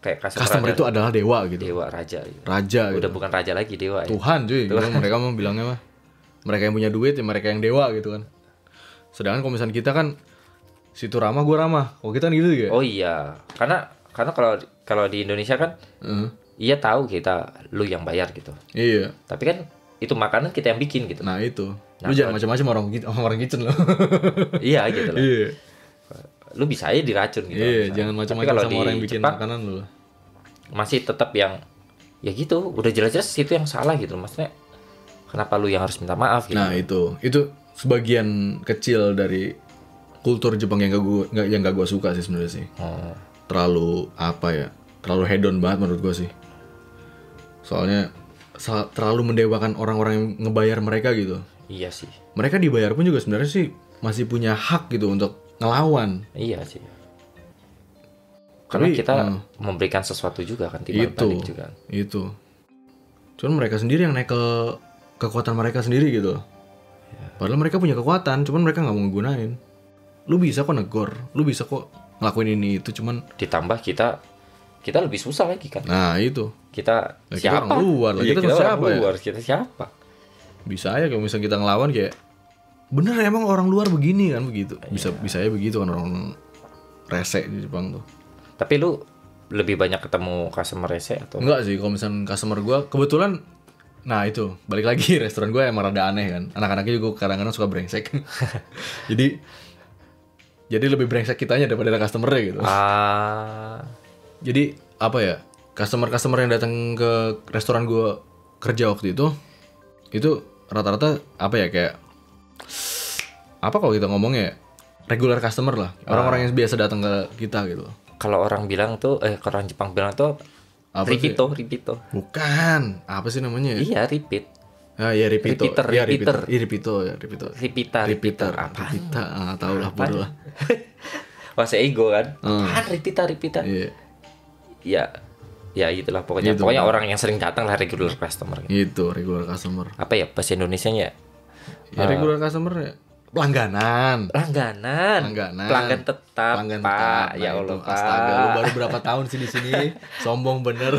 Kayak customer itu adalah dewa gitu. Dewa, raja gitu. Udah gitu. Bukan raja lagi, dewa. Tuhan cuy. Mereka mau bilangnya mah. Mereka yang punya duit ya mereka yang dewa gitu kan. Sedangkan kalau misalnya kita kan situ ramah gua ramah. Kalau kita kan gitu ya. Oh iya. Karena kalau di Indonesia kan iya tahu lu yang bayar gitu. Iya. Tapi kan itu makanan kita yang bikin gitu. Nah itu. Lu jangan macam-macam orang kitchen loh. Iya gitu loh. Iya. Lu bisa aja diracun gitu. Iya, jangan macam-macam sama orang yang bikin Jepang, makanan lu. Masih tetap yang ya gitu, udah jelas-jelas itu yang salah gitu. Maksudnya kenapa lu yang harus minta maaf gitu. Nah, itu sebagian kecil dari kultur Jepang yang gak gua suka sih sebenarnya sih. Terlalu terlalu hedon banget menurut gua sih. Soalnya terlalu mendewakan orang-orang yang ngebayar mereka gitu. Iya sih. Mereka dibayar pun juga sebenarnya sih masih punya hak gitu untuk ngelawan. Iya sih. Karena kita memberikan sesuatu juga kan, timbal balik juga. Itu. Cuman mereka sendiri yang naik ke kekuatan mereka sendiri gitu. Ya. Padahal mereka punya kekuatan, cuman mereka nggak mau gunain. Lu bisa kok negor, lu bisa kok ngelakuin ini itu, cuman ditambah kita lebih susah lagi kan. Nah itu. Kita siapa? Kita luar lah. Iya, kita siapa ya? Luar. Kita siapa? Bisa aja kalau misalnya kita ngelawan kayak bener emang orang luar begini kan begitu. Bisa aja begitu kan orang rese di Jepang tuh. Tapi lu lebih banyak ketemu customer rese atau? Enggak sih, kalau misalnya customer gue kebetulan, nah itu balik lagi restoran gue emang rada aneh kan. Anak-anaknya juga kadang-kadang suka brengsek. jadi lebih brengsek kitanya daripada customer-nya gitu. Jadi apa ya? Customer yang datang ke restoran gue kerja waktu itu rata-rata apa ya, kayak apa kalau kita ngomongnya regular customer lah, orang-orang yang biasa datang ke kita gitu. Kalau orang bilang tuh kalau orang Jepang bilang tuh apa repeat. Bukan, apa sih namanya? Iya, repeat. Ya repeater. Repeater. Repeater. Apa? Tahu lah, bodoh lah. Bahasa ego kan. Repeater. Iya. Ya itulah pokoknya. Gitu, pokoknya orang yang sering datang lah regular customer. Itu regular customer. Apa ya bahasa Indonesianya? Ya regular customer ya. Pelanggan tetap. Pak. Ya Allah, Pak. Astaga, lu baru berapa tahun sih di sini? Sombong bener.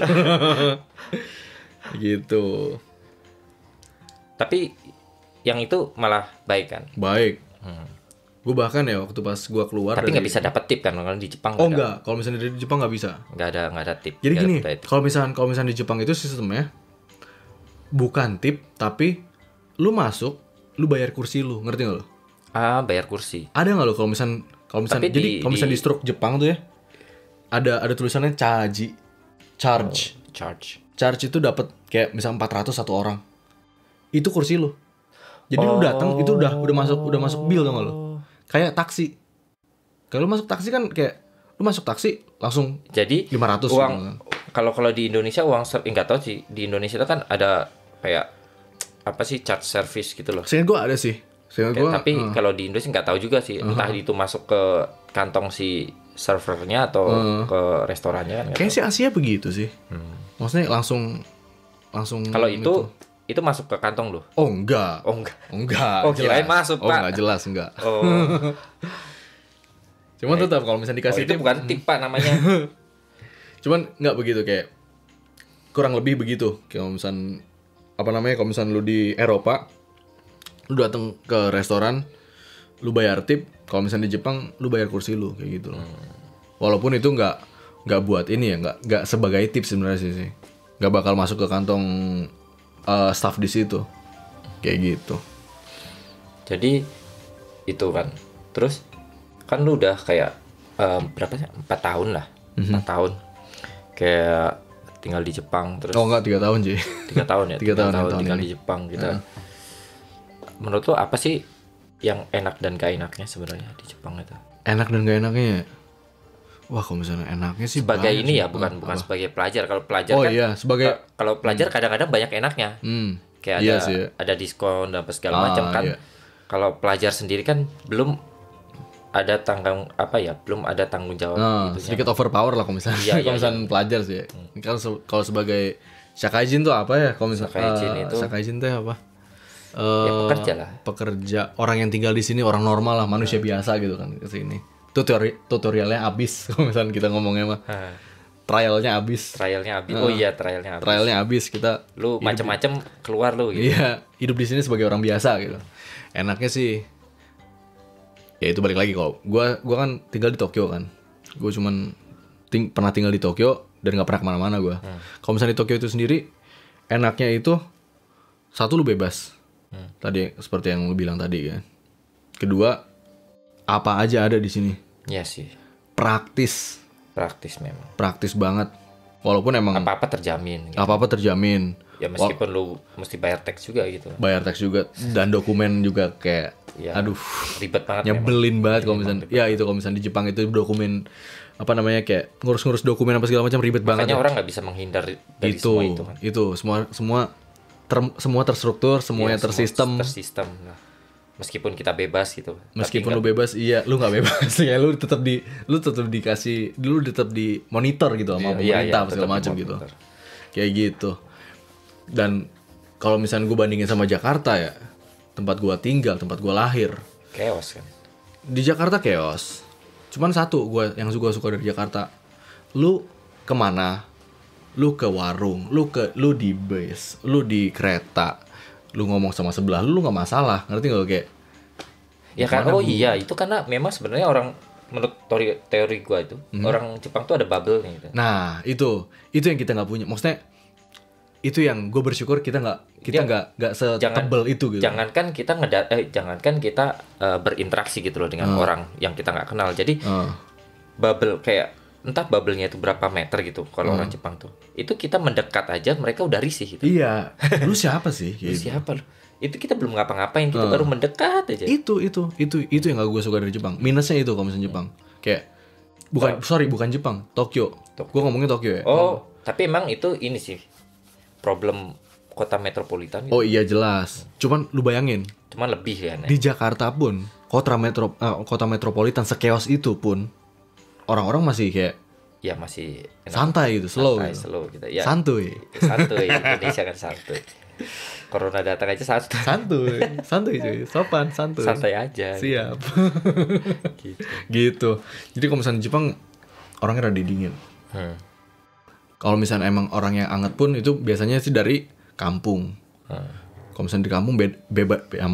Gitu. Tapi yang itu malah baik kan? Baik. Gue bahkan ya waktu pas gue keluar. Tapi nggak bisa dapat tip kan kalau di Jepang? Oh enggak, kalau misalnya di Jepang nggak bisa. Nggak ada tip. Jadi nggak gini, ada tip. kalau misalnya di Jepang itu sistemnya bukan tip, tapi lu masuk, lu bayar kursi lu, ngerti nggak lo? Bayar kursi. Ada nggak lo kalau misalnya Tapi jadi kalau misalnya di stroke Jepang tuh ya, ada tulisannya charge. Charge itu dapat kayak misal 400 satu orang. Itu kursi lu. Jadi lu datang itu udah masuk bill, tau gak lo? Kayak taksi. Kalau lu masuk taksi kan kayak lu masuk taksi langsung jadi 500 uang gitu. Kalau di Indonesia uang nggak tahu sih, di Indonesia itu kan ada kayak apa sih, charge service gitu loh. Seingat gue ada sih. Tapi kalau di Indonesia nggak tahu juga sih, entah itu masuk ke kantong si servernya atau ke restorannya kan. Kayaknya sih Asia begitu sih. Maksudnya langsung. Kalau itu masuk ke kantong loh. Oh enggak. Oh kirain masuk Oh Pak. enggak, jelas enggak. Oh. Cuman tetap kalau misalnya dikasih itu tip, bukan tip Pak namanya. cuman enggak begitu, kayak kurang lebih begitu. Kalau misalnya kalau misalnya lu di Eropa, lu datang ke restoran, lu bayar tip. Kalau misalnya di Jepang, lu bayar kursi lu kayak gitu loh. Walaupun itu enggak buat ini ya, enggak sebagai tip sebenarnya sih. Enggak bakal masuk ke kantong staff di situ. Kayak gitu. Jadi itu kan. Terus kan lu udah kayak berapa sih? 4 tahun lah. 4 tahun. Kayak tinggal di Jepang terus. Oh enggak, 3 tahun sih. 3 tahun ya. 3 tahun tinggal ini. di Jepang gitu. Menurut lu apa sih yang enak dan gak enaknya sebenarnya di Jepang itu? Enak dan gak enaknya ya? Wah, kalau misalnya enaknya sih Sebagai banyak ini sih. ya, bukan sebagai pelajar. Kalau pelajar Oh kan iya, sebagai kalau pelajar kadang-kadang banyak enaknya. Kayak iya ada sih. ada diskon dan apa segala macam kan. Iya. Kalau pelajar sendiri kan belum ada belum ada tanggung jawab gitunya. Sedikit overpower lah kalau misalnya. Iya, kalau misalnya pelajar sih. Kalau kalau sebagai shakaijin tuh apa ya? Kalau misalnya shakaijin tuh apa? Ya pekerja lah. Pekerja, orang yang tinggal di sini, orang normal lah, manusia biasa gitu kan ke sini. Tutorialnya abis kalau misalnya kita ngomongnya mah. Trialnya abis. Oh iya, trialnya abis. Trialnya abis, kita Lu macam-macam keluar lu gitu. iya, hidup di sini sebagai orang biasa gitu. Enaknya sih ya itu balik lagi, kalau gua kan tinggal di Tokyo kan. Gue cuman pernah tinggal di Tokyo dan nggak pernah kemana-mana gue. Kalau misalnya di Tokyo itu sendiri, enaknya itu satu, lu bebas. Tadi seperti yang lu bilang tadi kan. Kedua, apa aja ada di sini. Iya sih. Praktis Memang. Praktis banget. Walaupun emang Apa-apa terjamin. Gitu. apa-apa terjamin. Ya meskipun lu mesti bayar tax juga gitu. Bayar tax juga dan dokumen juga kayak Ya, aduh, ribet banget. nyebelin banget kalau misalnya. Ya itu kalau misalnya di Jepang itu dokumen apa namanya, kayak ngurus-ngurus dokumen apa segala macam ribet banget. Makanya ya. orang nggak bisa menghindar dari itu, semua itu kan. Itu semua terstruktur, semuanya tersistem. Tersistem. Nah, meskipun kita bebas gitu. Meskipun lu bebas, iya, lu nggak bebas ya, lu tetap di monitor gitu sama pemerintah segala macam gitu. Kayak gitu. Dan kalau misalnya gue bandingin sama Jakarta ya, tempat gue tinggal, tempat gue lahir. Chaos kan. Di Jakarta chaos. Cuman satu yang suka dari Jakarta, lu kemana? Lu ke warung, lu di bus, lu di kereta, lu ngomong sama sebelah lu nggak masalah, ngerti nggak kayak? Ya kan, iya itu karena memang sebenarnya orang, menurut teori gua itu orang Jepang tuh ada bubble-nya gitu. Nah itu yang kita nggak punya, maksudnya itu yang gue bersyukur kita nggak setebel itu gitu. Jangankan kita berinteraksi gitu loh dengan orang yang kita nggak kenal. Jadi bubble kayak entah bubble-nya itu berapa meter gitu kalau orang Jepang tuh. Itu kita mendekat aja mereka udah risih gitu. Iya. Lu siapa sih? Lu siapa lu? Itu kita belum ngapa-ngapain, kita baru mendekat aja. Itu yang gak gue suka dari Jepang. Minusnya itu kalau misalnya Jepang. Kayak bukan Jepang, Tokyo. Gue ngomongin Tokyo ya. Oh, tapi emang itu ini sih problem kota metropolitan gitu. Oh iya jelas. Cuman lu bayangin, Cuman lebih ya. di Jakarta pun kota metropolitan sekeos itu pun orang-orang masih kayak Ya masih enak. santai gitu, slow gitu. Ya, santuy Indonesia kan santuy. Corona datang aja santuy cuy, sopan, santai aja. Siap. Gitu. Jadi kalau misalnya Jepang orangnya rada dingin. Kalau misalnya emang orang yang anget pun itu biasanya sih dari kampung. Kalau misalnya di kampung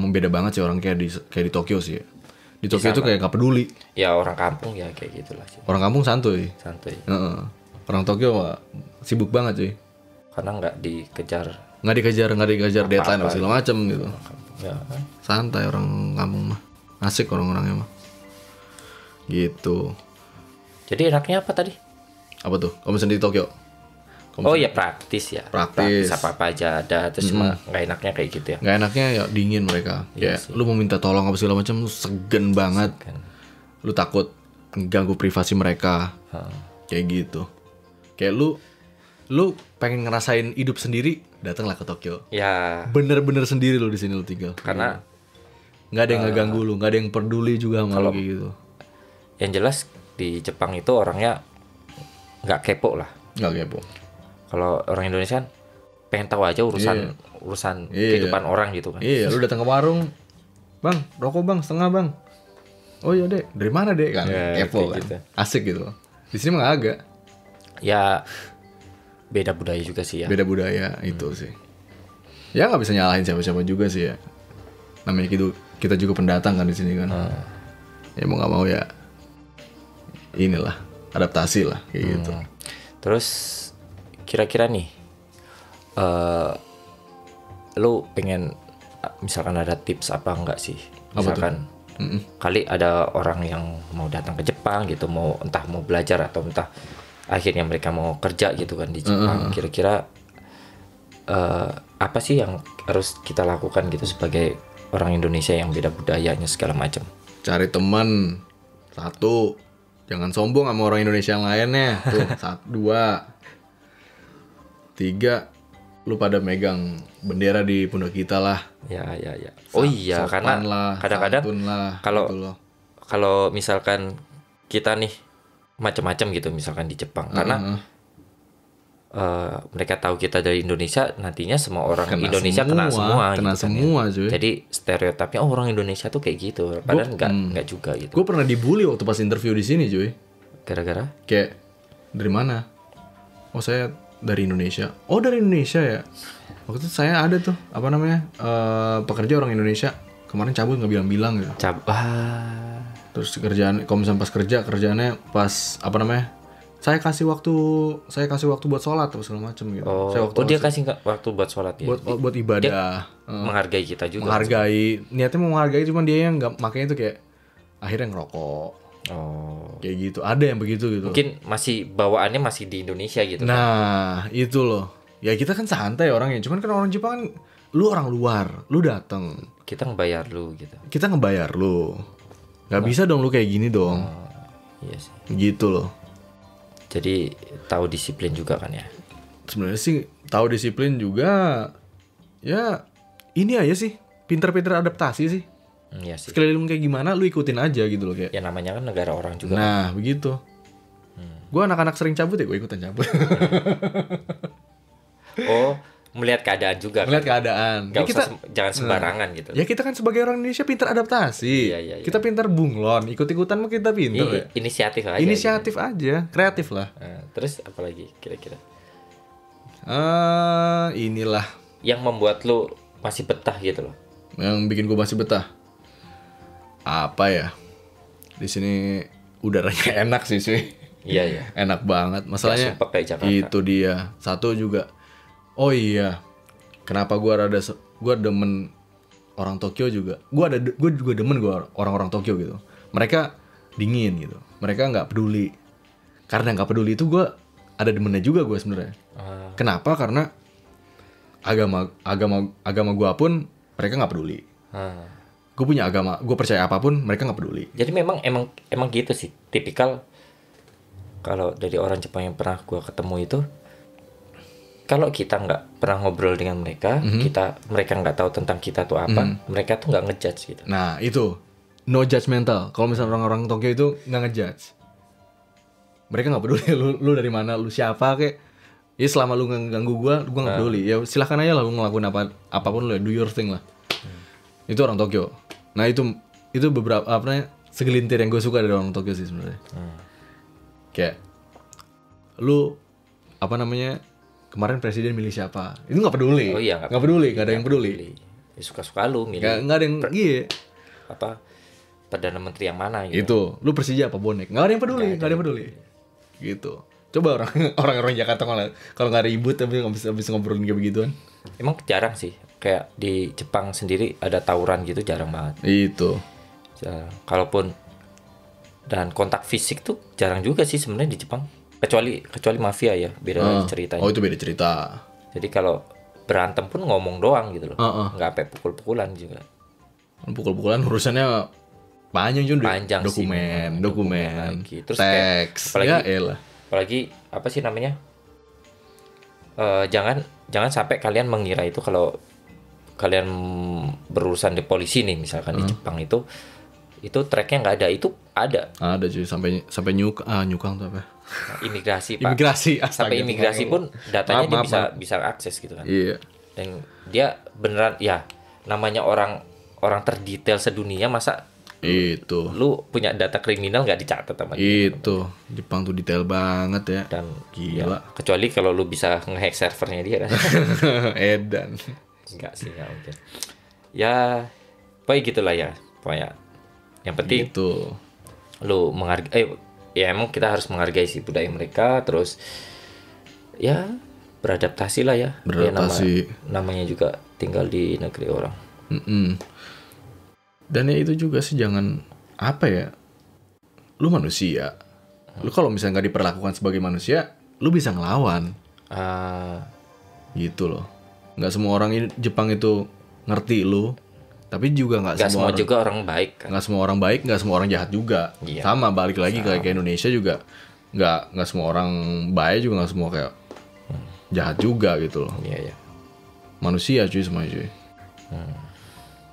beda banget sih orang kayak di Tokyo sih ya. Di Tokyo tuh kayak nggak peduli. Ya orang kampung ya kayak gitulah sih. Orang kampung santuy. Heeh. Orang Tokyo mah sibuk banget cuy. Karena nggak dikejar deadline apa segala macem gitu. Ya. Santai orang kampung mah. Asik orang-orangnya mah. Gitu. Jadi enaknya apa tadi? Apa tuh? Kalau misalnya di Tokyo? Oh ya praktis ya. Praktis. Apa aja ada. Terus cuma nggak enaknya kayak gitu ya. Nggak enaknya ya dingin mereka. Iya Kayak lu mau minta tolong apa segala macam lu segen banget. Lu takut ganggu privasi mereka. Kayak gitu. Kayak lu pengen ngerasain hidup sendiri, datanglah ke Tokyo. Ya. Bener-bener sendiri lu di sini lu tinggal. Karena nggak ada yang ngeganggu lu, nggak ada yang peduli juga sama lu kayak gitu. Yang jelas di Jepang itu orangnya nggak kepo lah. Nggak kepo. Kalau orang Indonesia kan pengen tahu aja urusan kehidupan orang gitu kan. Iya, lu datang ke warung, bang, rokok bang, setengah bang. Oh iya dek, dari mana dek kan? Kepo kan, gitu. Asik gitu. Di sini mah agak. Ya beda budaya juga sih ya. Beda budaya itu sih. Ya nggak bisa nyalahin siapa-siapa juga sih ya. Namanya kita juga pendatang kan di sini kan. Ya mau nggak mau ya, inilah adaptasi lah kayak gitu. Terus kira-kira nih, lu pengen misalkan ada tips apa enggak sih? Misalkan kali ada orang yang mau datang ke Jepang gitu, entah mau belajar atau entah akhirnya mereka mau kerja gitu kan di Jepang. Kira-kira apa sih yang harus kita lakukan gitu sebagai orang Indonesia yang beda budayanya segala macam? Cari teman, satu, jangan sombong sama orang Indonesia yang lainnya. Tuh, 2, 3, lu pada megang bendera di pundak kita lah. Ya. Oh iya, karena kadang-kadang kalau misalkan kita nih macam-macam gitu, misalkan di Jepang, karena mereka tahu kita dari Indonesia, nantinya semua orang Indonesia kena semua gitu. Jadi stereotipnya orang Indonesia tuh kayak gitu, padahal nggak juga gitu. Gue pernah dibully waktu pas interview di sini cuy. Gara-gara? Kayak dari mana? Oh saya dari Indonesia. Oh dari Indonesia ya. Waktu itu saya ada tuh apa namanya pekerja orang Indonesia kemarin cabut nggak bilang-bilang gitu. Terus kerjaan, kalau misalnya pas kerjaannya pas apa namanya? Saya kasih waktu buat sholat atau segala macam gitu. Dia kasih waktu buat sholat ya. Buat ibadah. Menghargai kita juga. Niatnya mau menghargai, cuman dia yang nggak, makanya itu kayak akhirnya ngerokok. Kayak gitu. Ada yang begitu gitu. Mungkin masih bawaannya masih di Indonesia gitu. Nah, itu loh. Ya kita kan santai orangnya. Cuman kan orang Jepang kan, lu orang luar, lu dateng. Kita ngebayar lu gitu. Kita ngebayar lu. Gak bisa dong lu kayak gini dong. Iya sih. Gitu loh. Jadi tahu disiplin juga kan ya. Sebenarnya sih tahu disiplin juga. Ya ini aja sih, pinter-pinter adaptasi sih. Iya sih. Sekeliling kayak gimana lu ikutin aja gitu loh kayak. Ya namanya kan negara orang juga. Nah, begitu. Gue anak-anak sering cabut ya, gue ikutan cabut. Melihat keadaan juga. Melihat keadaan. Gak usah jangan sembarangan gitu. Ya kita kan sebagai orang Indonesia pintar adaptasi. Iya. Kita pintar bunglon, ikut-ikutan mah kita pintar ya. Inisiatif aja. Inisiatif aja, kreatif lah. Terus apa lagi kira-kira? Inilah yang membuat lu masih betah gitu loh. Yang bikin gue masih betah. Apa ya? Di sini udaranya enak sih cuy. Iya. Enak banget. Masalahnya itu dia. Satu juga. Oh iya, kenapa gue demen orang Tokyo juga. Gue juga demen orang-orang Tokyo gitu. Mereka dingin gitu. Mereka nggak peduli. Karena nggak peduli itu gue ada demennya juga gue sebenarnya. Kenapa? Karena agama gue pun mereka nggak peduli. Gue punya agama, gue percaya apapun mereka nggak peduli. Jadi emang gitu sih. Tipikal kalau dari orang Jepang yang pernah gue ketemu itu. Kalau kita nggak pernah ngobrol dengan mereka, mereka nggak tahu tentang kita tuh apa, mereka tuh nggak ngejudge gitu. Nah itu, no judgmental. Kalau misalnya orang-orang Tokyo itu nggak ngejudge, mereka nggak peduli lu dari mana, lu siapa kayak. Ya selama lu nggak ganggu gue nggak peduli. Ya silahkan aja lah lu ngelakuin apapun lu, do your thing lah. Itu orang Tokyo. Nah itu beberapa segelintir yang gue suka dari orang Tokyo sih sebenarnya. Kayak lu kemarin presiden milih siapa? Itu nggak peduli. Oh iya, nggak peduli, nggak ada yang peduli. Ya suka-suka lu milih Nggak ada yang iya. apa perdana menteri yang mana gitu. Itu, lu Persija apa bonek? Nggak ada yang peduli, nggak ada yang peduli. Gitu. Coba orang-orang Jakarta kalau nggak ribut tapi habis ngobrolin kayak begituan. Emang jarang sih. Kayak di Jepang sendiri ada tawuran gitu jarang banget. Itu. Kalaupun dan kontak fisik tuh jarang juga sih sebenarnya di Jepang. Kecuali mafia ya, beda ceritanya. Oh, itu beda cerita. Jadi kalau berantem pun ngomong doang gitu loh. Nggak sampai pukul-pukulan juga. Pukul-pukulan urusannya Panjang sih, dokumen lagi. Terus teks, apalagi, ya elah. Apalagi apa sih namanya? Jangan sampai kalian mengira itu kalau kalian berurusan di polisi nih misalkan di Jepang itu tracknya nggak ada, itu ada. Ada cuy, sampai nyukang tuh apa? Imigrasi Pak. Imigrasi, sampai imigrasi pun datanya dia bisa akses gitu kan. Iya. Dan dia beneran ya namanya orang terdetail sedunia, masa itu lu punya data kriminal nggak dicatat sama dia. Itu Jepang tuh detail banget ya. Dan gila. Ya, kecuali kalau lu bisa nge-hack servernya dia kan. Edan. Enggak sih, nggak mungkin. Ya, pokoknya gitulah ya. Pokoknya yang penting itu lu menghargai. Ya emang kita harus menghargai sih budaya mereka, terus ya beradaptasi lah ya. Beradaptasi. Namanya juga tinggal di negeri orang. Dan ya itu juga sih, jangan apa ya, lu manusia, lu kalau misalnya nggak diperlakukan sebagai manusia, lu bisa ngelawan. Gitu loh. Nggak semua orang Jepang itu ngerti lu, tapi juga nggak semua juga orang baik kan? Nggak semua orang baik, nggak semua orang jahat juga. Iya. Sama, balik lagi kayak Indonesia juga, nggak semua orang baik juga, nggak semua kayak jahat juga gitu loh. Iya. Manusia cuy, semuanya cuy.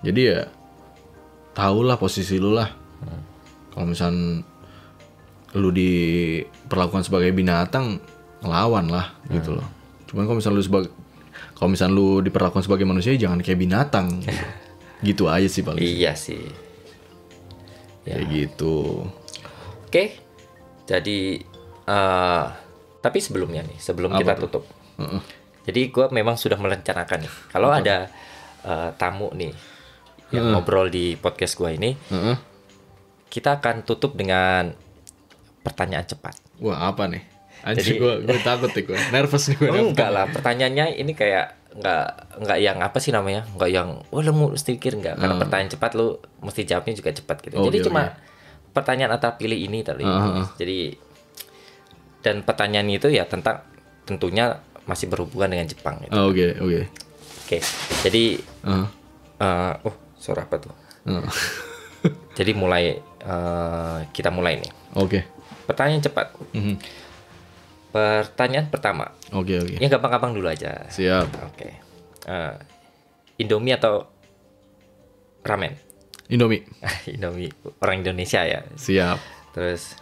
Jadi ya tahulah posisi lu lah. Kalau misalnya lu diperlakukan sebagai binatang, ngelawan lah gitu loh. Cuman kalau misalnya lu diperlakukan sebagai manusia, jangan kayak binatang. Gitu aja sih paling. Iya sih. Kayak gitu. Oke. Jadi tapi sebelumnya nih, sebelum apa kita tuh? tutup. Jadi gue memang sudah merencanakan nih, kalau ada tamu nih yang ngobrol di podcast gue ini, kita akan tutup dengan pertanyaan cepat. Wah, apa nih? Anjir, gue takut nih, gue nervous nih gue. Enggak lah, pertanyaannya ini kayak nggak yang apa sih namanya, nggak yang lu mesti pikir, nggak, karena pertanyaan cepat lu mesti jawabnya juga cepat gitu. Jadi cuma pertanyaan antara pilih ini tadi. Jadi dan pertanyaan itu ya tentunya masih berhubungan dengan Jepang gitu. Oke. Jadi suara apa tuh? Jadi kita mulai nih. Pertanyaan cepat. Pertanyaan pertama. Yang gampang-gampang dulu aja. Siap. Indomie atau ramen? Indomie. Indomie, orang Indonesia ya. Siap. Terus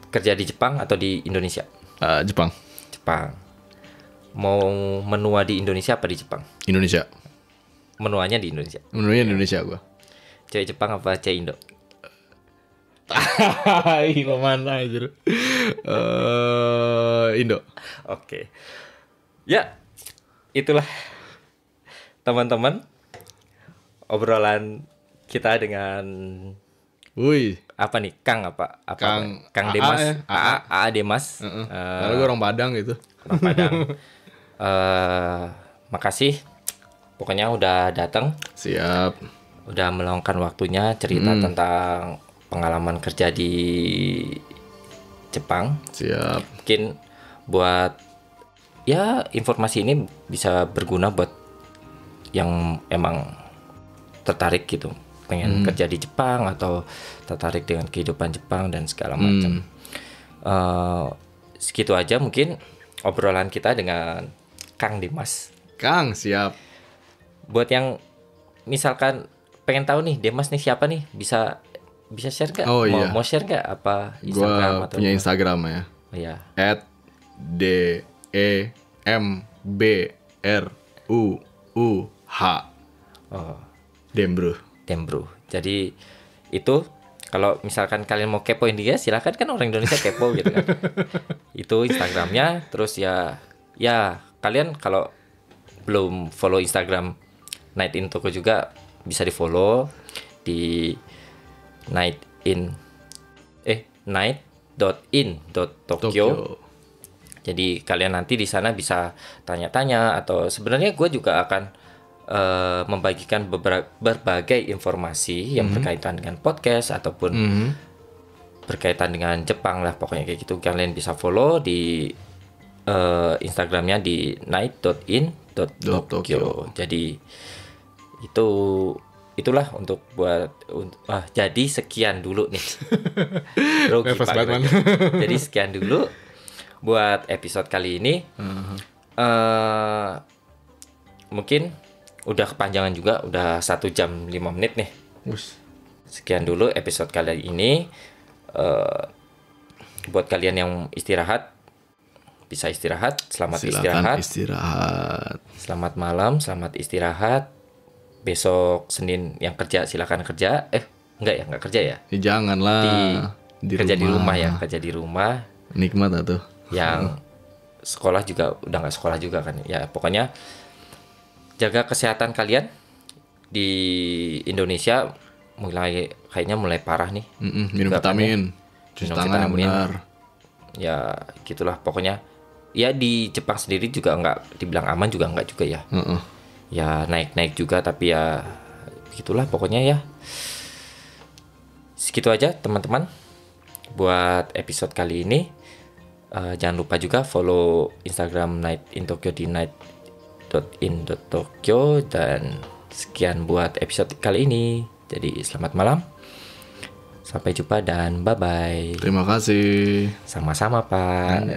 kerja di Jepang atau di Indonesia? Jepang. Mau menua di Indonesia apa di Jepang? Indonesia. Menuanya di Indonesia. Menunya Indonesia gua. Cewek Jepang apa cewek Indo? Lo mana aja? Indo. Oke. Ya, itulah teman-teman obrolan kita dengan apa nih, Kang Demas, AA Demas. Lalu gue orang Padang gitu. Orang Padang. Makasih, pokoknya udah datang. Siap. Udah meluangkan waktunya cerita tentang pengalaman kerja di Jepang. Siap. Mungkin buat ya informasi ini bisa berguna buat yang emang tertarik gitu, pengen kerja di Jepang atau tertarik dengan kehidupan Jepang dan segala macam. Segitu aja mungkin obrolan kita dengan Kang Dimas. Kang, siap. Buat yang misalkan pengen tahu nih Dimas nih siapa nih, bisa share gak? Mau share gak apa Instagram gua atau punya Instagram ya. Iya. @DEMBRUH. Dembru. Jadi itu kalau misalkan kalian mau kepoin dia, silakan, kan orang Indonesia kepo gitu kan. Itu Instagramnya. Terus ya kalian kalau belum follow Instagram Night in Tokyo juga bisa di follow di night.in.tokyo. Jadi kalian nanti di sana bisa tanya-tanya, atau sebenarnya gue juga akan membagikan berbagai informasi yang berkaitan dengan podcast ataupun berkaitan dengan Jepang lah, pokoknya kayak gitu. Kalian bisa follow di Instagramnya di night.in.tokyo. Jadi itulah untuk buat jadi sekian dulu nih. Jadi sekian dulu buat episode kali ini. Mungkin udah kepanjangan juga, udah 1 jam 5 menit nih. Sekian dulu episode kali ini. Buat kalian yang istirahat, bisa istirahat. Silakan istirahat. Selamat malam, selamat istirahat. Besok Senin yang kerja silakan kerja. Enggak kerja ya? Janganlah. Kerja di rumah ya, kerja di rumah. Nikmat tuh. Yang sekolah juga udah nggak sekolah juga kan. Ya pokoknya jaga kesehatan kalian. Di Indonesia kayaknya mulai parah nih. Minum vitamin. Cuci tangan yang benar. Ya gitulah pokoknya. Ya di Jepang sendiri juga nggak dibilang aman juga nggak juga ya. Ya naik juga, tapi ya gitulah pokoknya ya. Segitu aja teman-teman buat episode kali ini. Jangan lupa juga follow Instagram Night in Tokyo di night.in.tokyo. Dan sekian buat episode kali ini. Jadi selamat malam, sampai jumpa dan bye-bye. Terima kasih. Sama-sama Pak.